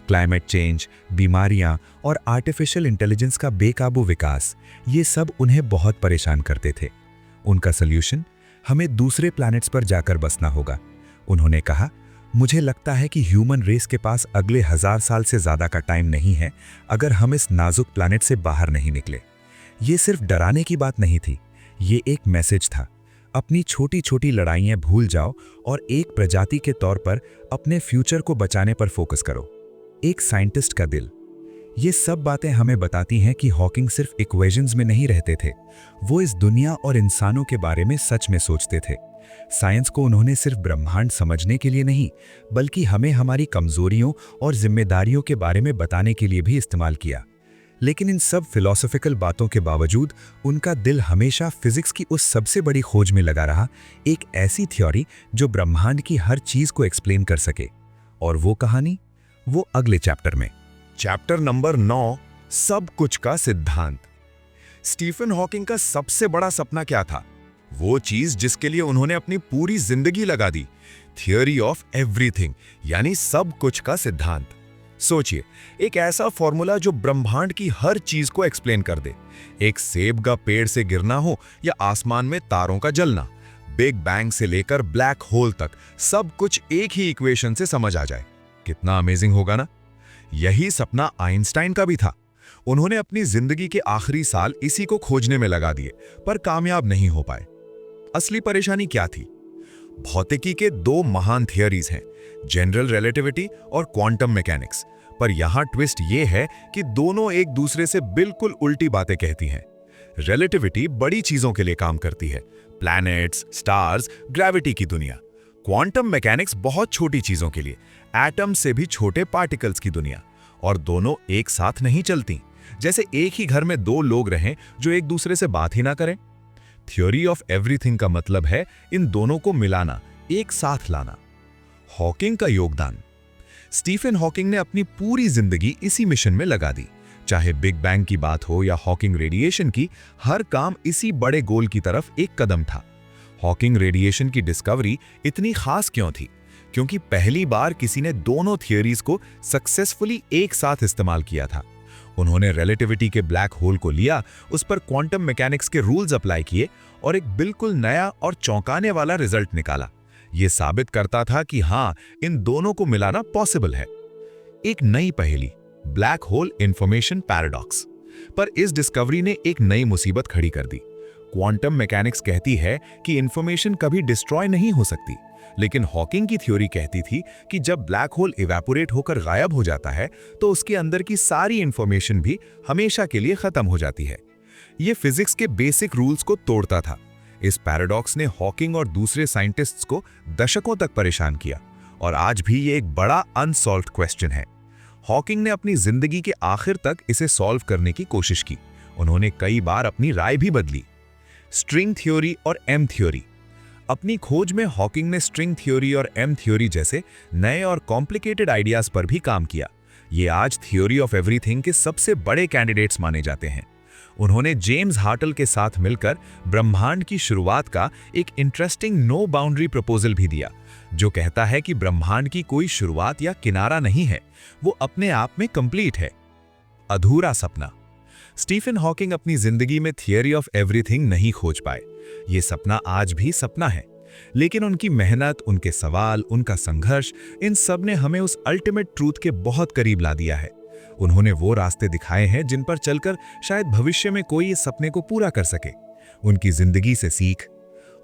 क्लाइमेट चेंज, बीमारियां और आर्टिफिशियल इंटेलिजेंस का बेकाबू विकास, ये सब उन्हें बहुत परेशान करते थे। उनका सल्यूशन, हमें दूसरे प्लैनेट्स पर जाकर बसना होगा। उन्होंने कहा, मुझे लगता है कि ह्यूमन रेस के पास अगले 1000 साल से ज़्यादा का टाइम नहीं है अगर हम इस नाजुक प्लैनेट से बाहर नहीं निकले। ये सिर्फ डराने की बात नहीं थी, ये एक मैसेज था। अपनी छोटी छोटी लड़ाइयाँ भूल जाओ और एक प्रजाति के तौर पर अपने फ्यूचर को बचाने पर फोकस करो। एक साइंटिस्ट का दिल। ये सब बातें हमें बताती हैं कि हॉकिंग सिर्फ इक्वेशंस में नहीं रहते थे, वो इस दुनिया और इंसानों के बारे में सच में सोचते थे। साइंस को उन्होंने सिर्फ ब्रह्मांड समझने के लिए नहीं, बल्कि हमें हमारी कमजोरियों और जिम्मेदारियों के बारे में बताने के लिए भी इस्तेमाल किया। लेकिन इन सब फिलॉसफिकल बातों के बावजूद उनका दिल हमेशा फिजिक्स की उस सबसे बड़ी खोज में लगा रहा, एक ऐसी थ्योरी जो ब्रह्मांड की हर चीज को एक्सप्लेन कर सके। और वो कहानी, वो अगले चैप्टर में। चैप्टर नंबर 9, सब कुछ का सिद्धांत। स्टीफन हॉकिंग का सबसे बड़ा सपना क्या था? वो चीज जिसके लिए उन्होंने अपनी पूरी जिंदगी लगा दी, थियरी ऑफ एवरीथिंग, यानी सब कुछ का सिद्धांत। सोचिए, एक ऐसा फॉर्मूला जो ब्रह्मांड की हर चीज को एक्सप्लेन कर दे। एक सेब का पेड़ से गिरना हो या आसमान में तारों का जलना, बिग बैंग से लेकर ब्लैक होल तक, सब कुछ एक ही इक्वेशन से समझ आ जाए। कितना अमेजिंग होगा ना? यही सपना आइंस्टाइन का भी था। उन्होंने अपनी जिंदगी के आखिरी साल इसी को खोजने में लगा दिए, पर कामयाब नहीं हो पाए। असली परेशानी क्या थी? भौतिकी के 2 महान थियरीज हैं, जनरल रिलेटिविटी और क्वांटम मैकेनिक्स। पर यहां ट्विस्ट यह है कि दोनों एक दूसरे से बिल्कुल उल्टी बातें कहती हैं। रिलेटिविटी बड़ी चीजों के लिए काम करती है, प्लैनेट्स, स्टार्स, ग्रेविटी की दुनिया। क्वांटम मैकेनिक्स बहुत छोटी चीजों के लिए, एटम से भी छोटे पार्टिकल्स की दुनिया। और दोनों एक साथ नहीं चलती। जैसे एक ही घर में 2 लोग रहें जो एक दूसरे से बात ही ना करें। थ्योरी ऑफ एवरीथिंग का मतलब है इन दोनों को मिलाना, एक साथ लाना। हॉकिंग का योगदान। स्टीफन हॉकिंग ने अपनी पूरी जिंदगी इसी मिशन में लगा दी। चाहे बिग बैंग की बात हो या हॉकिंग रेडिएशन की, हर काम इसी बड़े गोल की तरफ एक कदम था। हॉकिंग रेडिएशन की डिस्कवरी इतनी खास क्यों थी? क्योंकि पहली बार किसी ने दोनों थियरीज को सक्सेसफुली एक साथ इस्तेमाल किया था। उन्होंने रिलेटिविटी के ब्लैक होल को लिया, उस पर क्वांटम मैकेनिक्स के रूल्स अप्लाई किए और एक बिल्कुल नया और चौंकाने वाला रिजल्ट निकाला। यह साबित करता था कि हाँ, इन दोनों को मिलाना पॉसिबल है। एक नई पहेली, ब्लैक होल इंफॉर्मेशन पैराडॉक्स। पर इस डिस्कवरी ने एक नई मुसीबत खड़ी कर दी। क्वांटम मैकेनिक्स कहती है कि इंफॉर्मेशन कभी डिस्ट्रॉय नहीं हो सकती, लेकिन हॉकिंग की थ्योरी कहती थी कि जब ब्लैक होल इवेपोरेट होकर गायब हो जाता है तो उसके अंदर की सारी इंफॉर्मेशन भी हमेशा के लिए खत्म हो जाती है। यह फिजिक्स के बेसिक रूल्स को तोड़ता था। इस पैराडॉक्स ने हॉकिंग और दूसरे साइंटिस्ट्स को दशकों तक परेशान किया और आज भी ये एक बड़ा अनसॉल्व्ड क्वेश्चन है। हॉकिंग ने अपनी जिंदगी के आखिर तक इसे सॉल्व करने की कोशिश की। उन्होंने कई बार अपनी राय भी बदली। स्ट्रिंग थ्योरी और एम थ्योरी। अपनी खोज में हॉकिंग ने स्ट्रिंग थ्योरी और एम थ्योरी जैसे नए और कॉम्प्लिकेटेड आइडियाज पर भी काम किया। ये आज थ्योरी ऑफ एवरीथिंग के सबसे बड़े कैंडिडेट्स माने जाते हैं। उन्होंने जेम्स हार्टल के साथ मिलकर ब्रह्मांड की शुरुआत का एक इंटरेस्टिंग नो बाउंड्री प्रपोजल भी दिया, जो कहता है कि ब्रह्मांड की कोई शुरुआत या किनारा नहीं है, वो अपने आप में कंप्लीट है। अधूरा सपना। स्टीफन हॉकिंग अपनी जिंदगी में थियरी ऑफ एवरीथिंग नहीं खोज पाए। ये सपना आज भी सपना है, लेकिन उनकी मेहनत, उनके सवाल, उनका संघर्ष, इन सब ने हमें उस अल्टीमेट ट्रूथ के बहुत करीब ला दिया है। उन्होंने वो रास्ते दिखाए हैं जिन पर चलकर शायद भविष्य में कोई इस सपने को पूरा कर सके। उनकी जिंदगी से सीख।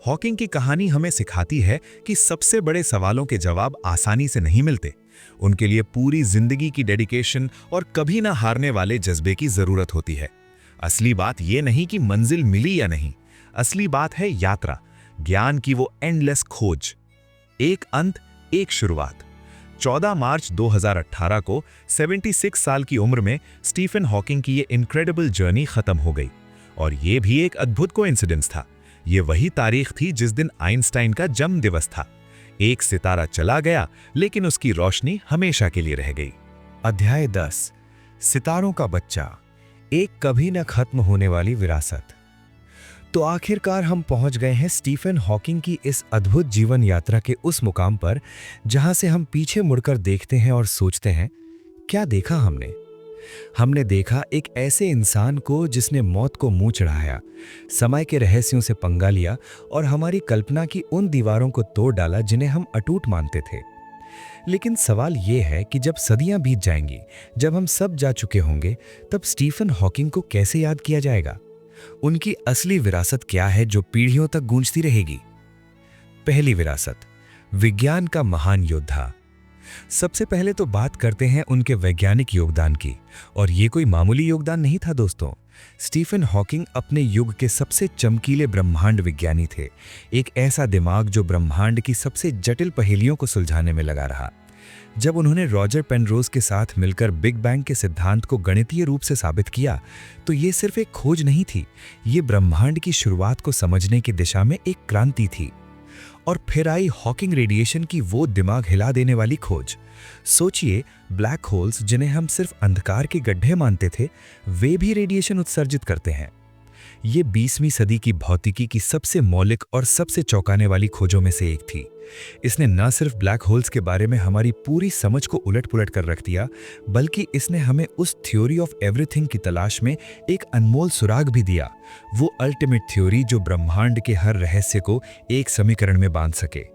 हॉकिंग की कहानी हमें सिखाती है कि सबसे बड़े सवालों के जवाब आसानी से नहीं मिलते। उनके लिए पूरी जिंदगी की डेडिकेशन और कभी ना हारने वाले जज्बे की जरूरत होती है। असली बात यह नहीं कि मंजिल मिली या नहीं, असली बात है यात्रा, ज्ञान की वो एंडलेस खोज। एक अंत, एक शुरुआत। 14 मार्च 2018 को 76 साल की उम्र में स्टीफन हॉकिंग की ये इनक्रेडिबल जर्नी खत्म हो गई। और ये भी एक अद्भुत कोइंसिडेंस था। ये वही तारीख थी जिस दिन आइंस्टाइन का जन्म दिवस था। एक सितारा चला गया, लेकिन उसकी रोशनी हमेशा के लिए रह गई। अध्याय 10, सितारों का बच्चा, एक कभी न खत्म होने वाली विरासत। तो आखिरकार हम पहुंच गए हैं स्टीफन हॉकिंग की इस अद्भुत जीवन यात्रा के उस मुकाम पर जहां से हम पीछे मुड़कर देखते हैं और सोचते हैं, क्या देखा हमने? हमने देखा एक ऐसे इंसान को जिसने मौत को मुंह चढ़ाया, समय के रहस्यों से पंगा लिया और हमारी कल्पना की उन दीवारों को तोड़ डाला जिन्हें हम अटूट मानते थे। लेकिन सवाल यह है कि जब सदियां बीत जाएंगी, जब हम सब जा चुके होंगे, तब स्टीफन हॉकिंग को कैसे याद किया जाएगा? उनकी असली विरासत क्या है जो पीढ़ियों तक गूंजती रहेगी? पहली विरासत, विज्ञान का महान योद्धा। सबसे पहले तो बात करते हैं उनके वैज्ञानिक योगदान की, और ये कोई मामूली योगदान नहीं था दोस्तों। स्टीफन हॉकिंग अपने युग के सबसे चमकीले ब्रह्मांड विज्ञानी थे, एक ऐसा दिमाग जो ब्रह्मांड की सबसे जटिल पहेलियों को सुलझाने में लगा रहा। जब उन्होंने रॉजर पेनरोज के साथ मिलकर बिग बैंग के सिद्धांत को गणितीय रूप से साबित किया, तो ये सिर्फ एक खोज नहीं थी, ये ब्रह्मांड की शुरुआत को समझने की दिशा में एक क्रांति थी। और फिर आई हॉकिंग रेडिएशन की वो दिमाग हिला देने वाली खोज। सोचिए, ब्लैक होल्स जिन्हें हम सिर्फ अंधकार के गड्ढे मानते थे, वे भी रेडिएशन उत्सर्जित करते हैं। ये 20वीं सदी की भौतिकी की सबसे मौलिक और सबसे चौंकाने वाली खोजों में से एक थी। इसने न सिर्फ ब्लैक होल्स के बारे में हमारी पूरी समझ को उलट-पुलट कर रख दिया, बल्कि इसने हमें उस थ्योरी ऑफ एवरीथिंग की तलाश में एक अनमोल सुराग भी दिया, वो अल्टीमेट थ्योरी जो ब्रह्मांड के हर रहस्य को एक समीकरण में बांध सके।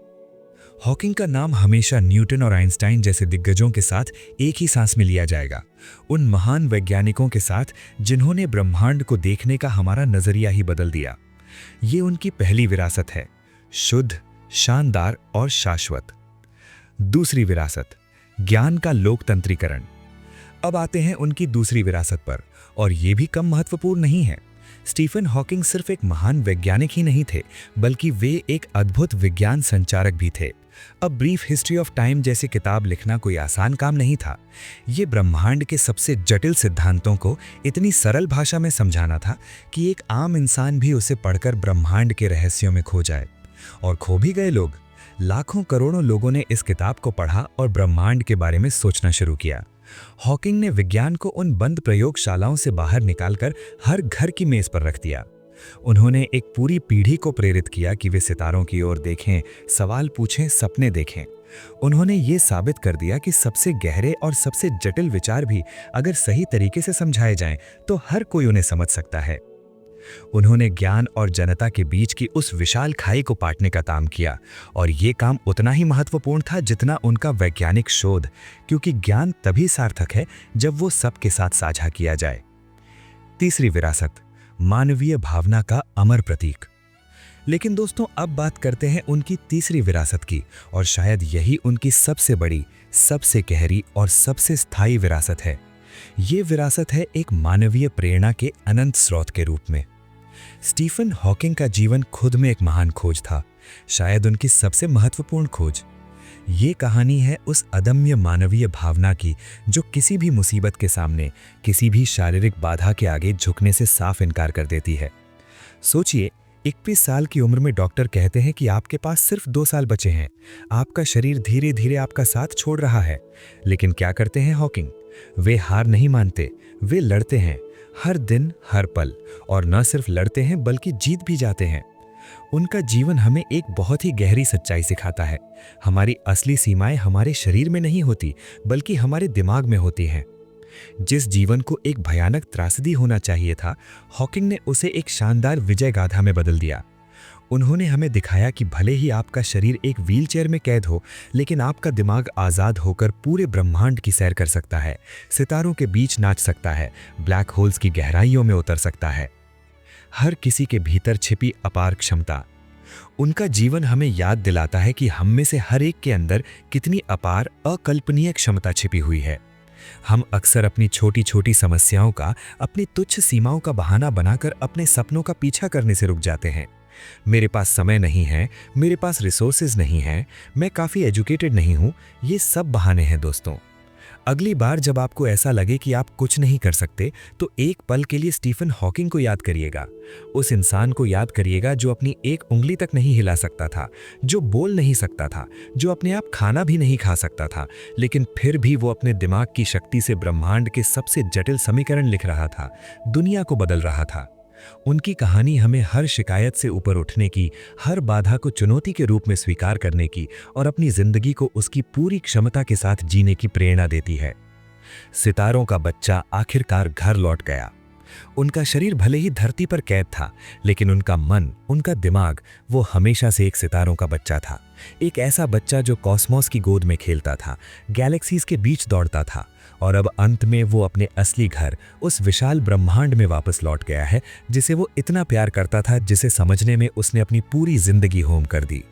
हॉकिंग का नाम हमेशा न्यूटन और आइंस्टाइन जैसे दिग्गजों के साथ एक ही सांस में लिया जाएगा, उन महान वैज्ञानिकों के साथ जिन्होंने ब्रह्मांड को देखने का हमारा नजरिया ही बदल दिया। ये उनकी पहली विरासत है, शुद्ध, शानदार और शाश्वत। दूसरी विरासत, ज्ञान का लोकतंत्रीकरण। अब आते हैं उनकी दूसरी विरासत पर, और ये भी कम महत्वपूर्ण नहीं है। स्टीफन हॉकिंग सिर्फ एक महान वैज्ञानिक ही नहीं थे, बल्कि वे एक अद्भुत विज्ञान संचारक भी थे। अब ब्रीफ हिस्ट्री ऑफ टाइम जैसी किताब लिखना कोई आसान काम नहीं था। ये ब्रह्मांड के सबसे जटिल सिद्धांतों को इतनी सरल भाषा में समझाना था कि एक आम इंसान भी उसे पढ़कर ब्रह्मांड के रहस्यों में खो जाए। और खो भी गए लोग। लाखों करोड़ों लोगों ने इस किताब को पढ़ा और ब्रह्मांड के बारे में सोचना शुरू किया। हॉकिंग ने विज्ञान को उन बंद प्रयोगशालाओं से बाहर निकालकर हर घर की मेज पर रख दिया। उन्होंने एक पूरी पीढ़ी को प्रेरित किया कि वे सितारों की ओर देखें, सवाल पूछें, सपने देखें। उन्होंने ये साबित कर दिया कि सबसे गहरे और सबसे जटिल विचार भी अगर सही तरीके से समझाए जाएं, तो हर कोई उन्हें समझ सकता है। उन्होंने ज्ञान और जनता के बीच की उस विशाल खाई को पाटने का काम किया, और ये काम उतना ही महत्वपूर्ण था जितना उनका वैज्ञानिक शोध, क्योंकि ज्ञान तभी सार्थक है जब वो सबके साथ साझा किया जाए। तीसरी विरासत, मानवीय भावना का अमर प्रतीक। लेकिन दोस्तों, अब बात करते हैं उनकी तीसरी विरासत की, और शायद यही उनकी सबसे बड़ी, सबसे गहरी और सबसे स्थायी विरासत है। ये विरासत है एक मानवीय प्रेरणा के अनंत स्रोत के रूप में। स्टीफन हॉकिंग का जीवन खुद में एक महान खोज था, शायद उनकी सबसे महत्वपूर्ण खोज। ये कहानी है उस अदम्य मानवीय भावना की जो किसी भी मुसीबत के सामने, किसी भी शारीरिक बाधा के आगे झुकने से साफ इनकार कर देती है। सोचिए, 21 साल की उम्र में डॉक्टर कहते हैं कि आपके पास सिर्फ 2 साल बचे हैं, आपका शरीर धीरे धीरे आपका साथ छोड़ रहा है। लेकिन क्या करते हैं हॉकिंग? वे हार नहीं मानते, वे लड़ते हैं, हर दिन, हर पल, और न सिर्फ लड़ते हैं बल्कि जीत भी जाते हैं। उनका जीवन हमें एक बहुत ही गहरी सच्चाई सिखाता है। हमारी असली सीमाएं हमारे शरीर में नहीं होती, बल्कि हमारे दिमाग में होती हैं। जिस जीवन को एक भयानक त्रासदी होना चाहिए था, हॉकिंग ने उसे एक शानदार विजय गाथा में बदल दिया। उन्होंने हमें दिखाया कि भले ही आपका शरीर एक व्हीलचेयर में कैद हो, लेकिन आपका दिमाग आज़ाद होकर पूरे ब्रह्मांड की सैर कर सकता है, सितारों के बीच नाच सकता है, ब्लैक होल्स की गहराइयों में उतर सकता है। हर किसी के भीतर छिपी अपार क्षमता। उनका जीवन हमें याद दिलाता है कि हम में से हर एक के अंदर कितनी अपार, अकल्पनीय क्षमता छिपी हुई है। हम अक्सर अपनी छोटी छोटी समस्याओं का, अपनी तुच्छ सीमाओं का बहाना बनाकर अपने सपनों का पीछा करने से रुक जाते हैं। मेरे पास समय नहीं है, मेरे पास रिसोर्सेज नहीं है, मैं काफ़ी एजुकेटेड नहीं हूँ, ये सब बहाने हैं दोस्तों। अगली बार जब आपको ऐसा लगे कि आप कुछ नहीं कर सकते, तो एक पल के लिए स्टीफन हॉकिंग को याद करिएगा। उस इंसान को याद करिएगा जो अपनी एक उंगली तक नहीं हिला सकता था, जो बोल नहीं सकता था, जो अपने आप खाना भी नहीं खा सकता था, लेकिन फिर भी वो अपने दिमाग की शक्ति से ब्रह्मांड के सबसे जटिल समीकरण लिख रहा था, दुनिया को बदल रहा था। उनकी कहानी हमें हर शिकायत से ऊपर उठने की, हर बाधा को चुनौती के रूप में स्वीकार करने की और अपनी जिंदगी को उसकी पूरी क्षमता के साथ जीने की प्रेरणा देती है। सितारों का बच्चा आखिरकार घर लौट गया। उनका शरीर भले ही धरती पर कैद था, लेकिन उनका मन, उनका दिमाग, वो हमेशा से एक सितारों का बच्चा था। एक ऐसा बच्चा जो कॉस्मोस की गोद में खेलता था, गैलेक्सीज के बीच दौड़ता था, और अब अंत में वो अपने असली घर, उस विशाल ब्रह्मांड में वापस लौट गया है, जिसे वो इतना प्यार करता था, जिसे समझने में उसने अपनी पूरी जिंदगी होम कर दी।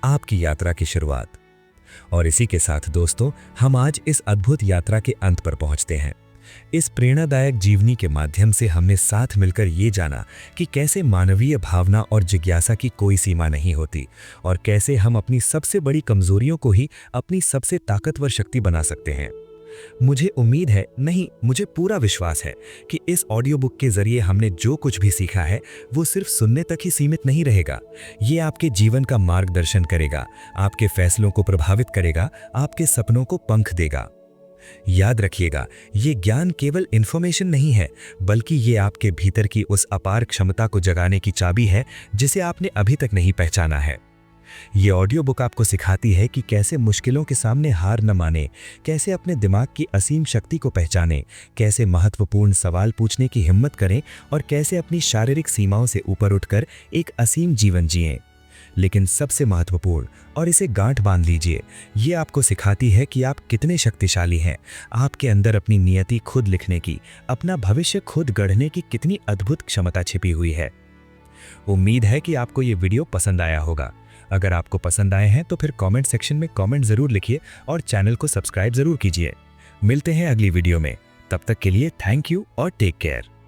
आपकी यात्रा की शुरुआत। और इसी के साथ दोस्तों, हम आज इस अद्भुत यात्रा के अंत पर पहुंचते हैं। इस प्रेरणादायक जीवनी के माध्यम से हमने साथ मिलकर ये जाना कि कैसे मानवीय भावना और जिज्ञासा की कोई सीमा नहीं होती, और कैसे हम अपनी सबसे बड़ी कमजोरियों को ही अपनी सबसे ताकतवर शक्ति बना सकते हैं। मुझे उम्मीद है, नहीं, मुझे पूरा विश्वास है कि इस ऑडियो बुक के जरिए हमने जो कुछ भी सीखा है वो सिर्फ सुनने तक ही सीमित नहीं रहेगा। ये आपके जीवन का मार्गदर्शन करेगा, आपके फैसलों को प्रभावित करेगा, आपके सपनों को पंख देगा। याद रखिएगा, ये ज्ञान केवल इन्फॉर्मेशन नहीं है, बल्कि ये आपके भीतर की उस अपार क्षमता को जगाने की चाबी है जिसे आपने अभी तक नहीं पहचाना है। ये ऑडियो बुक आपको सिखाती है कि कैसे मुश्किलों के सामने हार न माने, कैसे अपने दिमाग की असीम शक्ति को पहचानें, कैसे महत्वपूर्ण सवाल पूछने की हिम्मत करें और कैसे अपनी शारीरिक सीमाओं से ऊपर उठकर एक असीम जीवन जिएं। लेकिन सबसे महत्वपूर्ण, और इसे गांठ बांध लीजिए, ये आपको सिखाती है कि आप कितने शक्तिशाली हैं। आपके अंदर अपनी नियति खुद लिखने की, अपना भविष्य खुद गढ़ने की कितनी अद्भुत क्षमता छिपी हुई है। उम्मीद है कि आपको ये वीडियो पसंद आया होगा। अगर आपको पसंद आए हैं तो फिर कमेंट सेक्शन में कमेंट जरूर लिखिए और चैनल को सब्सक्राइब जरूर कीजिए। मिलते हैं अगली वीडियो में, तब तक के लिए थैंक यू और टेक केयर।